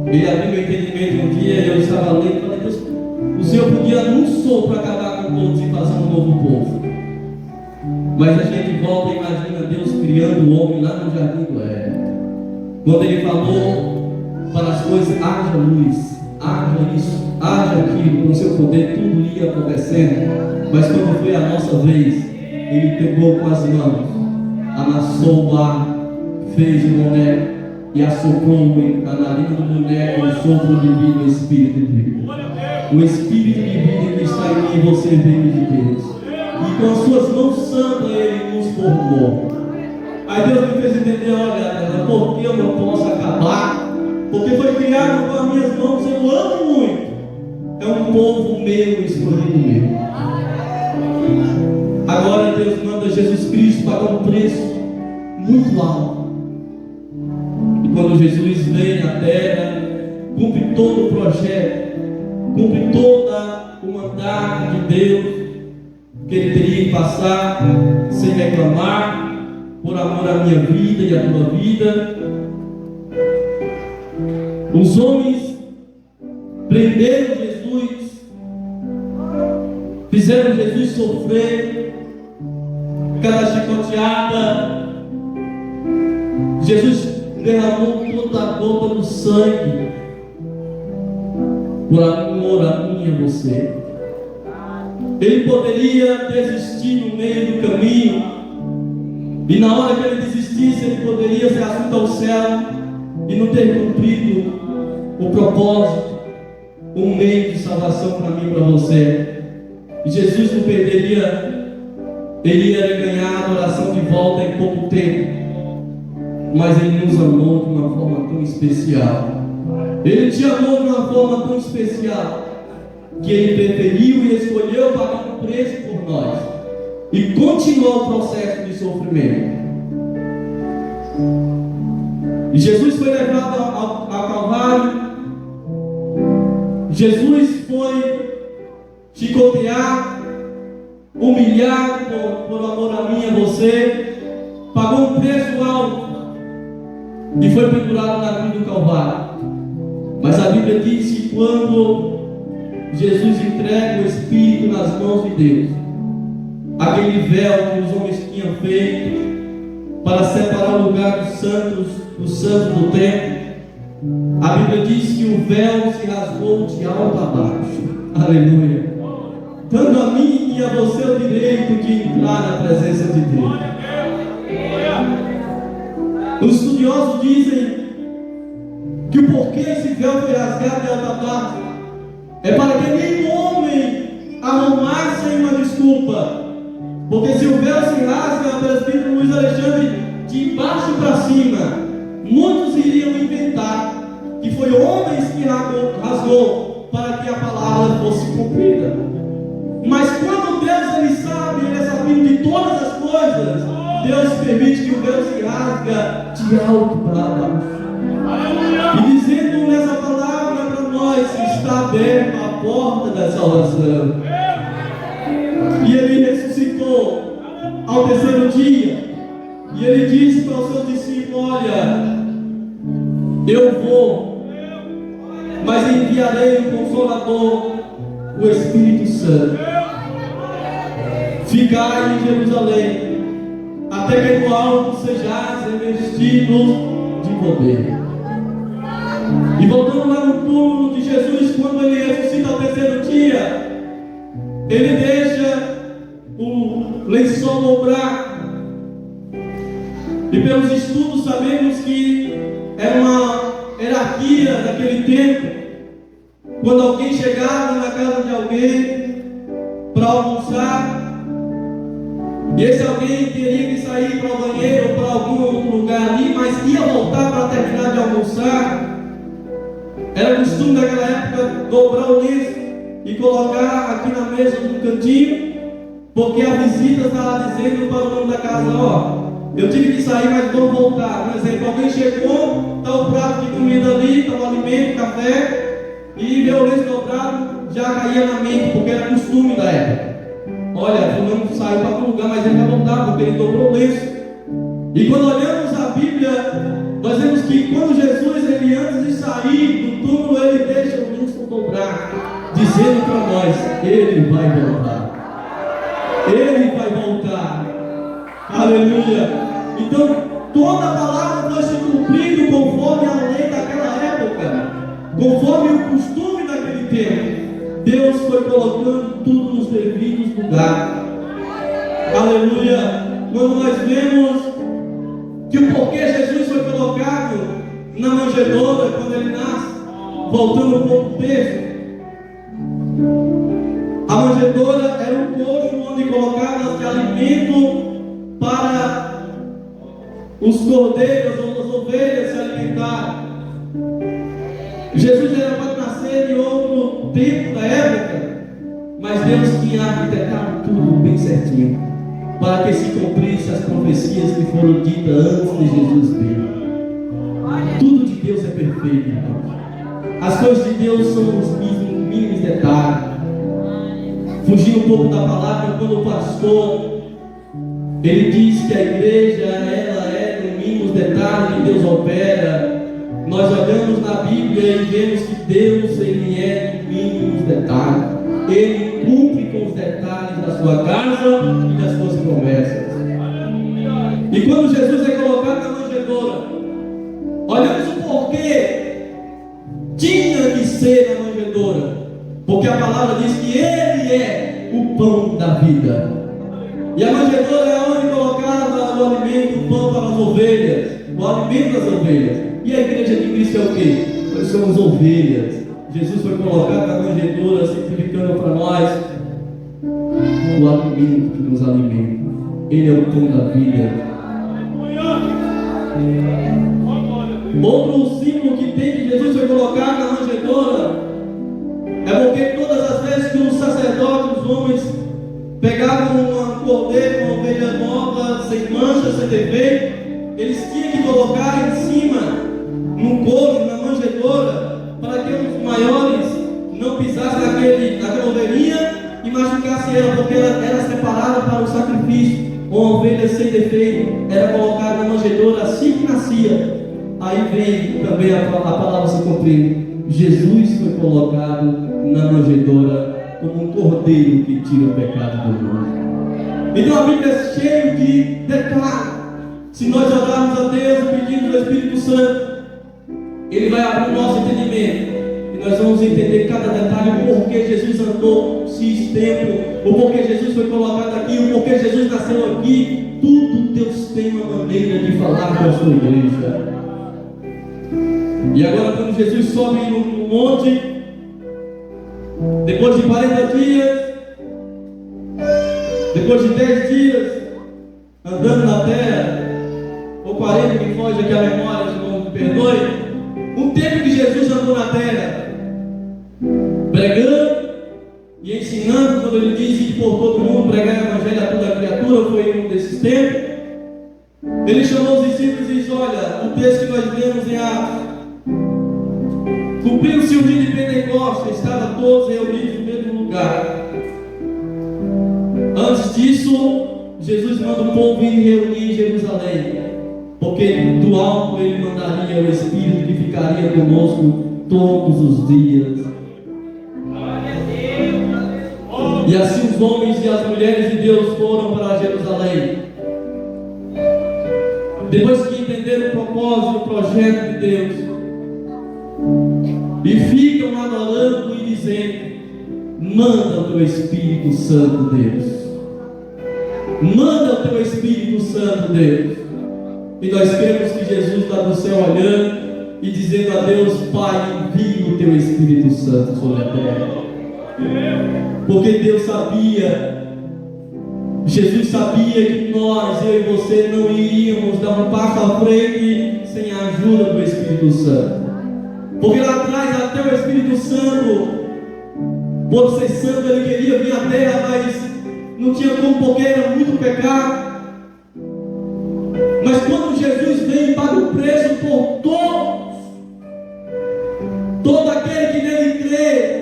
Ele abriu meu entendimento um dia, eu estava lendo e falei: Deus, o Senhor podia num sopro acabar com todos e fazer um novo povo. Mas a gente volta e imagina Deus criando o homem lá no jardim do Éden. Quando Ele falou para as coisas: haja luz, haja isso, haja aquilo, com o seu poder tudo ia acontecendo. Mas quando foi a nossa vez, Ele pegou com as mãos, amassou o barro, fez o boneco e assoprou na narina do boneco o sopro de vida, o Espírito de vida. O Espírito de vida que está em mim, você veio de Deus. E com as suas mãos santas Ele nos formou. Aí Deus me fez entender: olha, porque eu não posso acabar? Porque foi criado com as minhas mãos, eu amo muito. É um povo meu, escolhido meu. Agora Deus manda Jesus Cristo pagar um preço muito alto. E quando Jesus vem na terra, cumpre todo o projeto, cumpre toda o mandato de Deus que Ele teria que passar sem reclamar, por amor à minha vida e à tua vida. Os homens prenderam Jesus, fizeram Jesus sofrer cada chicoteada. Jesus derramou toda a gota do sangue por amor a mim e a você. Ele poderia desistir no meio do caminho, e na hora que ele desistisse, ele poderia ser assunto ao céu e não ter cumprido o propósito, um meio de salvação para mim e para você. E Jesus não perderia, ele ia ganhar a adoração de volta em pouco tempo. mas Ele nos amou de uma forma tão especial. Ele te amou de uma forma tão especial que Ele preferiu e escolheu pagar um preço por nós e continuar o processo de sofrimento. E Jesus foi levado ao Calvário. Jesus foi chicoteado, humilhado por amor a mim e a você, pagou um preço alto e foi pendurado na cruz do Calvário. Mas a Bíblia diz que quando Jesus entrega o Espírito nas mãos de Deus, aquele véu que os homens tinham feito para separar o lugar dos santos do templo, a Bíblia diz que o véu se rasgou de alto a baixo. Aleluia. Dando a mim e a você o direito de entrar na presença de Deus. Os estudiosos dizem que o porquê esse véu foi rasgado de alto a baixo é para que nenhum homem arrumasse uma desculpa. Porque se o véu se rasga, presbítero Luiz Alexandre, de baixo para cima, muitos iriam inventar que foi homens que rasgou para que a palavra fosse cumprida. Mas quando Deus ele sabe, Ele é sabido de todas as coisas, Deus permite que o véu se rasga de alto para baixo. E dizendo nessa palavra para nós, está aberta a porta da salvação. E Ele ressuscitou ao terceiro dia. E Ele disse para os seus discípulos: olha, eu vou, mas enviarei o Consolador, o Espírito Santo. Ficai em Jerusalém, até que do alto sejais revestidos de poder. E voltando lá no túmulo de Jesus, quando Ele ressuscita ao terceiro dia, Ele deixa o lençol dobrar. E pelos estudos sabemos que era uma hierarquia daquele tempo. Quando alguém chegava na casa de alguém para almoçar, e esse alguém teria que sair para o banheiro ou para algum outro lugar ali, mas ia voltar para terminar de almoçar, era costume daquela época dobrar o lenço e colocar aqui na mesa no cantinho, porque a visita estava dizendo para o dono da casa: ó, eu tive que sair, mas vou voltar. Por exemplo, alguém chegou, está o prato de comida ali, está o alimento, café, e ver o lenço dobrado já caía na mente, porque era costume da época. Olha, fulano saiu para algum lugar, mas ele vai voltar, porque ele dobrou o lenço. E quando olhamos a Bíblia, nós vemos que quando Jesus, ele antes de sair do túmulo, ele deixa o lenço dobrar, dizendo para nós: ele vai voltar. Ele vai voltar. Aleluia. Então, toda a palavra foi se cumprindo conforme a lei daquela época, conforme o costume daquele tempo. Deus foi colocando tudo nos devidos lugares. Aleluia. Quando nós vemos que o porquê Jesus foi colocado na manjedoura quando ele nasce, voltando um pouco o texto, a manjedoura era um coxo onde colocava-se alimento para os cordeiros ou as ovelhas se alimentarem. Jesus era para nascer em outro tempo da época, mas Deus tinha arquitetado tudo bem certinho, para que se cumprisse as profecias que foram ditas antes de Jesus vir. Tudo de Deus é perfeito, irmão. As coisas de Deus são os mínimos detalhes. Fugindo um pouco da palavra, quando o pastor ele diz que a igreja ela é no mínimo detalhe que Deus opera, nós olhamos na Bíblia e vemos que Deus ele é no mínimo detalhes. Ele cumpre com os detalhes da sua casa e das suas promessas. E quando Jesus é colocado na manjedoura, olhamos o porquê tinha que ser na manjedoura, porque a palavra diz que Ele é o pão da vida. E a manjedoura é onde colocava o alimento, o pão para as ovelhas, o alimento das ovelhas. E a igreja de Cristo é o quê? Nós somos ovelhas. Jesus foi colocado na manjedoura, simplificando para nós o alimento que nos alimenta. Ele é o pão da vida. Outro símbolo que tem que Jesus foi colocado na manjedoura é porque todas as vezes que os sacerdotes, os homens, pegavam um cordeiro, uma ovelha nova, sem mancha, sem defeito, eles tinham que colocar em cima, no coxo, na manjedoura, para que os maiores não pisassem naquela ovelhinha e machucassem ela, porque ela era separada para o sacrifício. Uma ovelha sem defeito era colocada na manjedoura assim que nascia. Aí vem também a palavra se cumprindo. Jesus foi colocado na manjedoura como um cordeiro que tira o pecado do mundo. Então a Bíblia é cheia de detalhes. Se nós orarmos a Deus pedindo o Espírito Santo, Ele vai abrir o nosso entendimento e nós vamos entender cada detalhe, o porquê Jesus andou esse tempo, o porquê Jesus foi colocado aqui, o porquê Jesus nasceu aqui. Tudo Deus tem uma maneira de falar com a sua igreja. E agora quando Jesus sobe no monte, depois de 40 dias, depois de 10 dias andando na terra, ou 40, que foge aqui a memória, não me perdoe, o tempo que Jesus andou na terra, pregando e ensinando, quando ele diz ir por todo mundo, pregar o evangelho a toda criatura, foi um desses tempos. Ele chamou os discípulos e disse: olha, o texto que nós lemos em Atos, cumpriu-se o dia de Pentecostes, estavam todos reunidos no mesmo lugar. Antes disso, Jesus manda o povo ir reunir em Jerusalém, porque do alto ele mandaria o Espírito que ficaria conosco todos os dias. E assim os homens e as mulheres de Deus foram para Jerusalém. Depois que entenderam o propósito, o projeto de Deus, e ficam adorando e dizendo: manda o teu Espírito Santo, Deus. Manda o teu Espírito Santo, Deus. E nós queremos que Jesus está do céu olhando e dizendo a Deus: Pai, envie o teu Espírito Santo sobre a terra. Porque Deus sabia, Jesus sabia que nós, eu e você, não iríamos dar um passo à frente sem a ajuda do Espírito Santo. Porque lá atrás, até o Espírito Santo, por ser santo, ele queria vir à terra, mas não tinha como, porque era muito pecado. Mas quando Jesus veio e paga o preço por todos, todo aquele que nele crê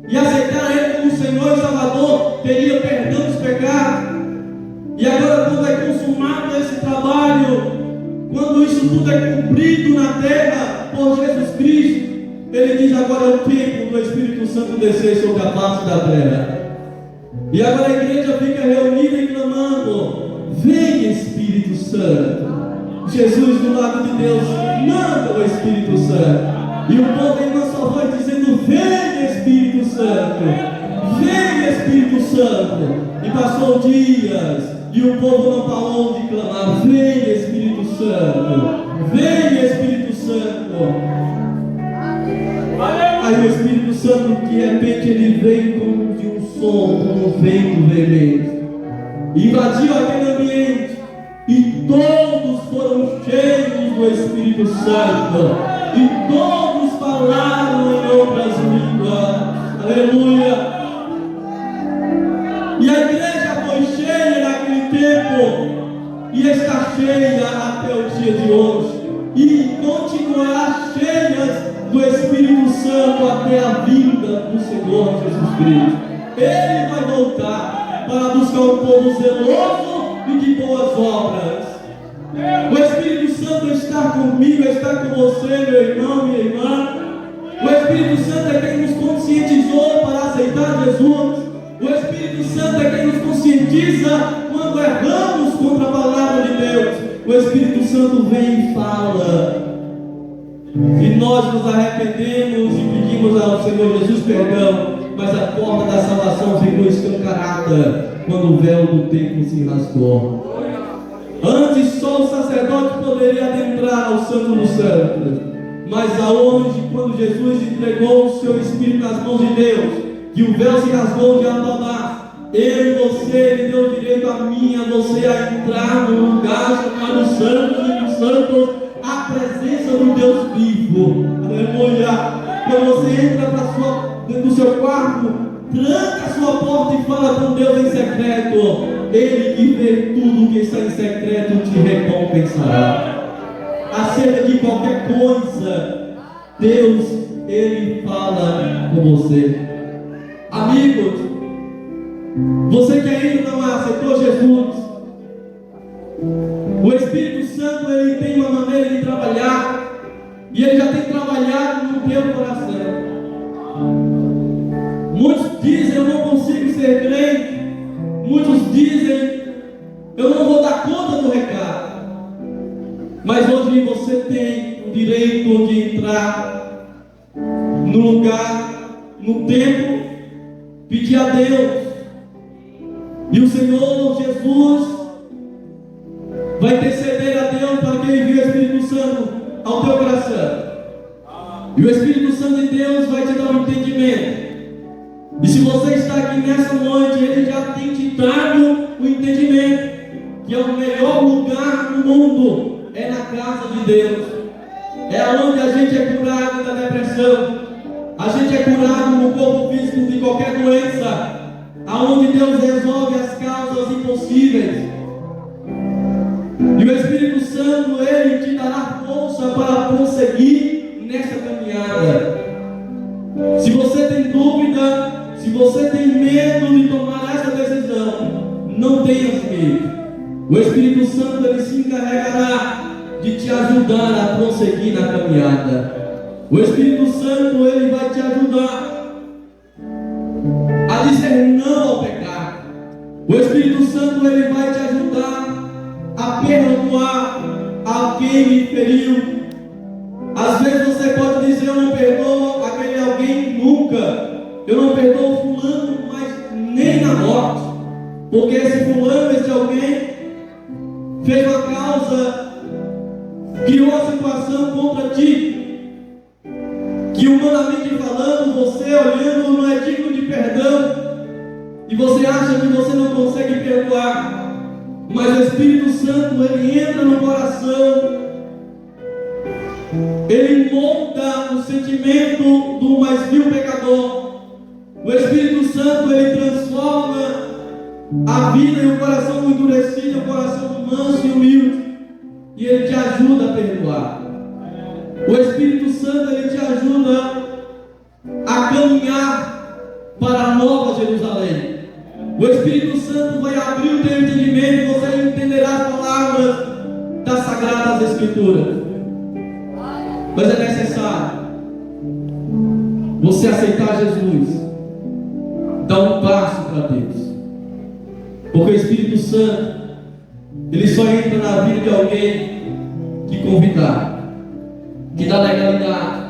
e aceitar Ele como Senhor e Salvador, teria perdão dos pecados. E agora, quando é consumado esse trabalho, quando isso tudo é cumprido na terra por Jesus Cristo, Ele diz: agora é o tempo do Espírito Santo descer sobre a face da terra. E agora a igreja fica reunida e clamando: vem Espírito Santo. Jesus do lado de Deus manda o Espírito Santo. E o povo ainda só vai dizendo: vem Espírito Santo, vem Espírito Santo. E passou dias e o povo não parou de clamar: vem Espírito Santo, vem Espírito Santo. Aí o Espírito Santo, de repente, ele veio como de um som, como um vento veemente, invadiu aquele ambiente e todos foram cheios do Espírito Santo e todos falaram em outras línguas. Aleluia! E a igreja foi cheia naquele tempo e está cheia até o dia de hoje e continuará cheia do Espírito Santo até a vinda do Senhor Jesus Cristo. Ele vai voltar para buscar um povo zeloso e de boas obras. O Espírito Santo está comigo, está com você, meu irmão, minha irmã. O Espírito Santo é quem nos conscientizou para aceitar Jesus. O Espírito Santo é quem nos conscientiza quando erramos contra a palavra de Deus. O Espírito Santo vem e fala, e nós nos arrependemos e pedimos ao Senhor Jesus perdão, mas a porta da salvação ficou escancarada quando o véu do templo se rasgou. Antes só o sacerdote poderia adentrar ao Santo dos Santos, mas aonde, quando Jesus entregou o seu Espírito nas mãos de Deus, que o véu se rasgou de alto a baixo, eu e você, Ele deu direito a mim, a você, a entrar no lugar chamado Santos e dos Santos, a presença do Deus vivo. Aleluia! Quando você entra dentro do seu quarto, tranca a sua porta e fala com Deus em secreto. Ele que vê tudo que está em secreto te recompensará. Acerca de qualquer coisa, Deus, Ele fala com você. Amigos, você que ainda não aceitou Jesus, o Espírito Santo, ele tem uma maneira de trabalhar, e ele já tem trabalhado no teu coração. Muitos dizem: eu não consigo ser crente. Muitos dizem: eu não vou dar conta do recado. Mas hoje você tem o direito de entrar no lugar, no templo, pedir a Deus, e o Senhor Jesus vai interceder a Deus para que Ele envie o Espírito Santo ao teu coração. E o Espírito Santo de Deus vai te dar um entendimento. E se você está aqui nessa noite, Ele já tem te dado o entendimento que é o melhor lugar no mundo, é na casa de Deus. É onde a gente é curado da depressão, a gente é curado no corpo físico de qualquer doença, aonde Deus resolve as causas impossíveis. E o Espírito Santo, Ele te dará força para prosseguir nessa caminhada. Se você tem dúvida, se você tem medo de tomar essa decisão, não tenha medo. O Espírito Santo, Ele se encarregará de te ajudar a prosseguir na caminhada. O Espírito Santo, Ele vai te ajudar a dizer não ao pecado. O Espírito Santo, Ele vai te ajudar a perdoar alguém que lhe feriu. Às vezes você pode dizer: eu não perdoo aquele alguém nunca. Eu não perdoo fulano, mas nem na morte. Porque esse fulano, esse alguém, fez uma causa, criou a situação contra ti, que humanamente falando, você olhando não é digno de perdão, e você acha que você não consegue perdoar. Mas o Espírito Santo, Ele entra no coração, Ele molda o sentimento do mais vil pecador. O Espírito Santo, Ele transforma a vida e o coração endurecido, o coração manso e humilde, e Ele te ajuda a perdoar. O Espírito Santo, Ele te ajuda a caminhar para a nova Jerusalém. O Espírito Santo vai abrir o teu entendimento e você entenderá as palavras das Sagradas Escrituras. Mas é necessário você aceitar Jesus, dar um passo para Deus, porque o Espírito Santo, ele só entra na vida de alguém que convidar, que dá legalidade.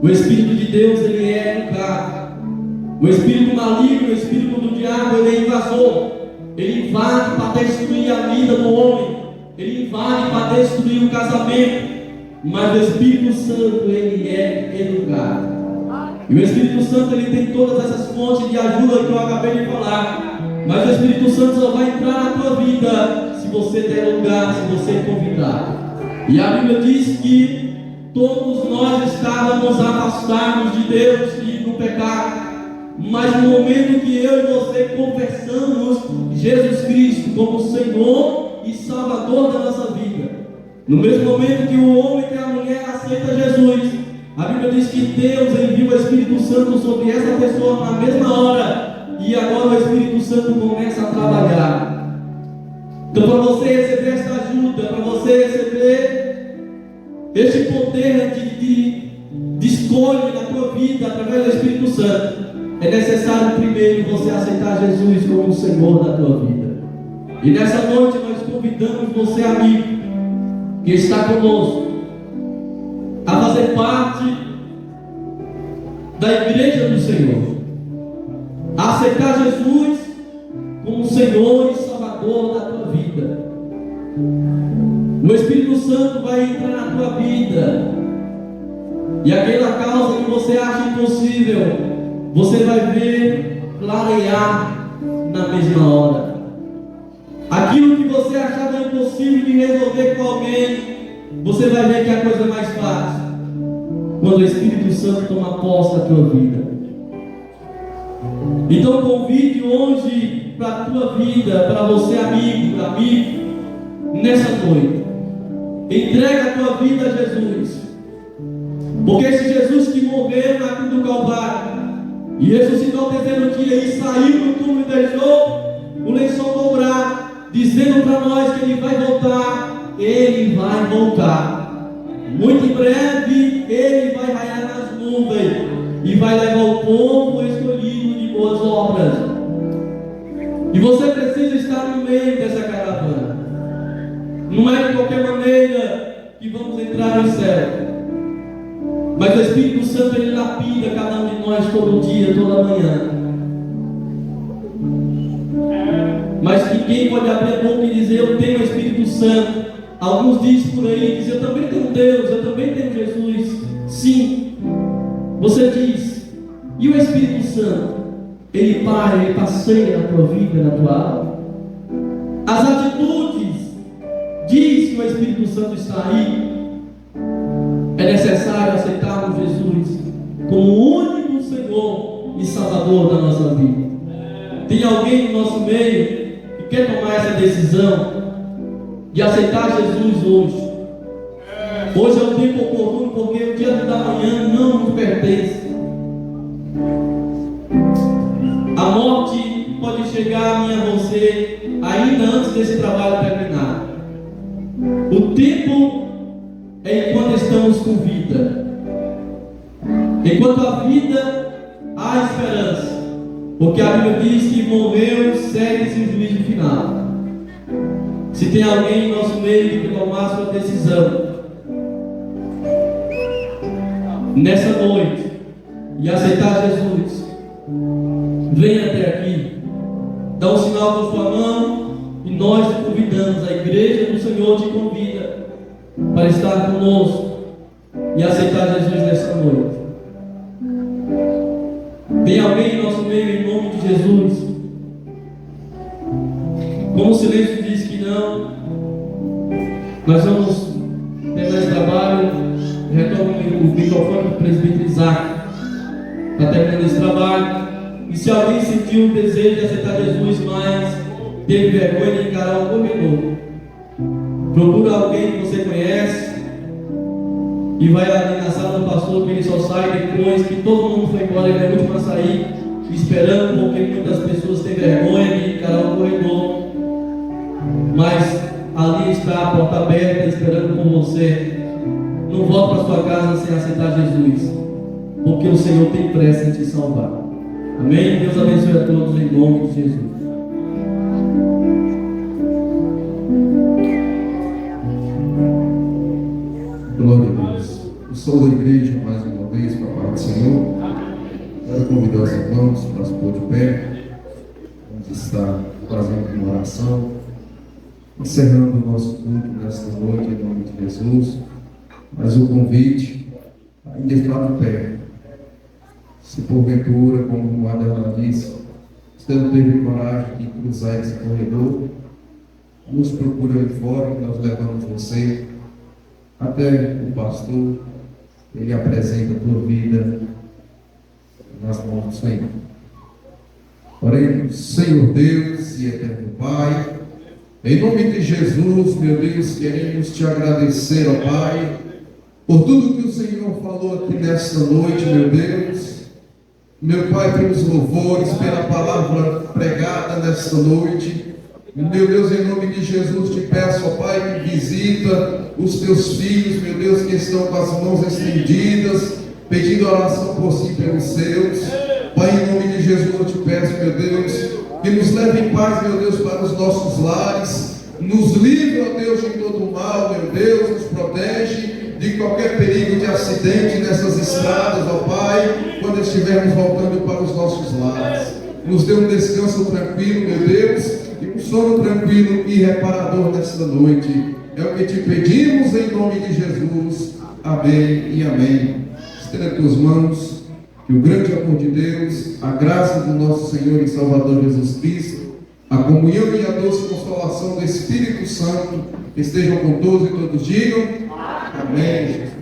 O Espírito de Deus, ele é educado. O espírito maligno, o espírito do diabo, ele é invasor. Ele invade para destruir a vida do homem, ele invade para destruir o casamento. Mas o Espírito Santo, ele é educado. E o Espírito Santo, ele tem todas essas fontes de ajuda que eu acabei de falar. Mas o Espírito Santo só vai entrar na tua vida se você der lugar, se você convidar. E a Bíblia diz que todos nós estávamos afastados de Deus e no pecado. Mas no momento que eu e você confessamos Jesus Cristo como Senhor e Salvador da nossa vida, no mesmo momento que o homem e a mulher aceitam Jesus, a Bíblia diz que Deus envia o Espírito Santo sobre essa pessoa na mesma hora, e agora o Espírito Santo começa a trabalhar. Então, para você receber esta ajuda, para você receber este poder de escolha na tua vida através do Espírito Santo, é necessário primeiro você aceitar Jesus como o Senhor da tua vida. E nessa noite nós convidamos você, amigo, que está conosco, a fazer parte da igreja do Senhor, a aceitar Jesus como Senhor e Salvador da tua vida. O Espírito Santo vai entrar na tua vida, e aquela causa que você acha impossível, você vai ver clarear na mesma hora. Aquilo que você achava impossível de resolver com alguém, você vai ver que é a coisa mais fácil quando o Espírito Santo toma posse da tua vida. Então, convite hoje para a tua vida, para você, amigo, nessa noite, entrega a tua vida a Jesus, porque esse Jesus que morreu na cruz do Calvário e ressuscitou ao terceiro dia e saiu do túmulo e deixou o lençol dobrado, dizendo para nós que Ele vai voltar. Ele vai voltar. Muito em breve Ele vai raiar nas nuvens e vai levar o povo escolhido de boas obras. E você precisa estar no meio dessa caravana. Não é de qualquer maneira que vamos entrar no céu, mas o Espírito Santo, Ele lapida cada um de nós todo dia, toda manhã. Mas ninguém pode abrir a boca e dizer: eu tenho o Espírito Santo. Alguns dizem por aí, dizem: eu também tenho Deus, eu também tenho Jesus. Sim, você diz. E o Espírito Santo, ele para, ele passeia na tua vida, na tua alma. As atitudes diz que o Espírito Santo está aí. É necessário aceitarmos Jesus como o único Senhor e Salvador da nossa vida. Tem alguém no nosso meio que quer tomar essa decisão de aceitar Jesus hoje? Hoje é o tempo oportuno, porque o dia da manhã não nos pertence. A morte pode chegar a mim e a você ainda antes desse trabalho terminar. O tempo é enquanto estamos com vida. Enquanto a vida, há esperança. Porque a Bíblia diz que morreu, segue-se o juízo final. Se tem alguém em nosso meio que tomar sua decisão nessa noite e aceitar Jesus, venha até aqui, dá um sinal com sua mão e nós te convidamos. A igreja do Senhor te convida para estar conosco e aceitar Jesus nessa noite. Tem alguém em nosso meio em nome de Jesus? Como o silêncio diz que não, nós vamos terminar esse trabalho. Retorno o microfone do presbítero Isaac. Está terminando esse trabalho. E se alguém sentiu um desejo de aceitar Jesus, mas teve vergonha de encarar o corredor, procura alguém que você conhece e vai ali na sala do pastor, que ele só sai depois que todo mundo foi embora. Ele é o último a sair, esperando, porque muitas pessoas têm vergonha de encarar o corredor. Mas ali está a porta aberta, esperando por você. Não volte para sua casa sem aceitar Jesus, porque o Senhor tem pressa em te salvar. Amém? Deus abençoe a todos em nome de Jesus. Glória a Deus. Eu sou da igreja mais uma vez para a paz do Senhor. Quero convidar os irmãos para se pôr de pé. Vamos estar fazendo uma oração, encerrando o nosso culto nesta noite em nome de Jesus. Mas o convite ainda está de pé. Se porventura, como a Adela disse, você não teve coragem de cruzar esse corredor, nos procura aí fora, que nós levamos você até o pastor. Ele apresenta a tua vida nas mãos do Senhor. Oremos. Senhor Deus e eterno Pai, em nome de Jesus, meu Deus, queremos te agradecer, ó Pai, por tudo que o Senhor falou aqui nesta noite, meu Deus. Meu Pai, pelos louvores, pela palavra pregada nesta noite. Meu Deus, em nome de Jesus, te peço, ó Pai, que visita os teus filhos, meu Deus, que estão com as mãos estendidas, pedindo oração por si e pelos seus. Pai, em nome de Jesus, eu te peço, meu Deus, que nos leve em paz, meu Deus, para os nossos lares. Nos livre, ó Deus, de todo mal, meu Deus, nos protege de qualquer perigo de acidente nessas estradas, ó Pai, quando estivermos voltando para os nossos lares. Nos dê um descanso tranquilo, meu Deus, e um sono tranquilo e reparador nesta noite. É o que te pedimos em nome de Jesus. Amém e amém. Estenda tuas mãos, que o grande amor de Deus, a graça do nosso Senhor e Salvador Jesus Cristo A comunhão e a doce consolação do Espírito Santo estejam com todos e todos digam amém.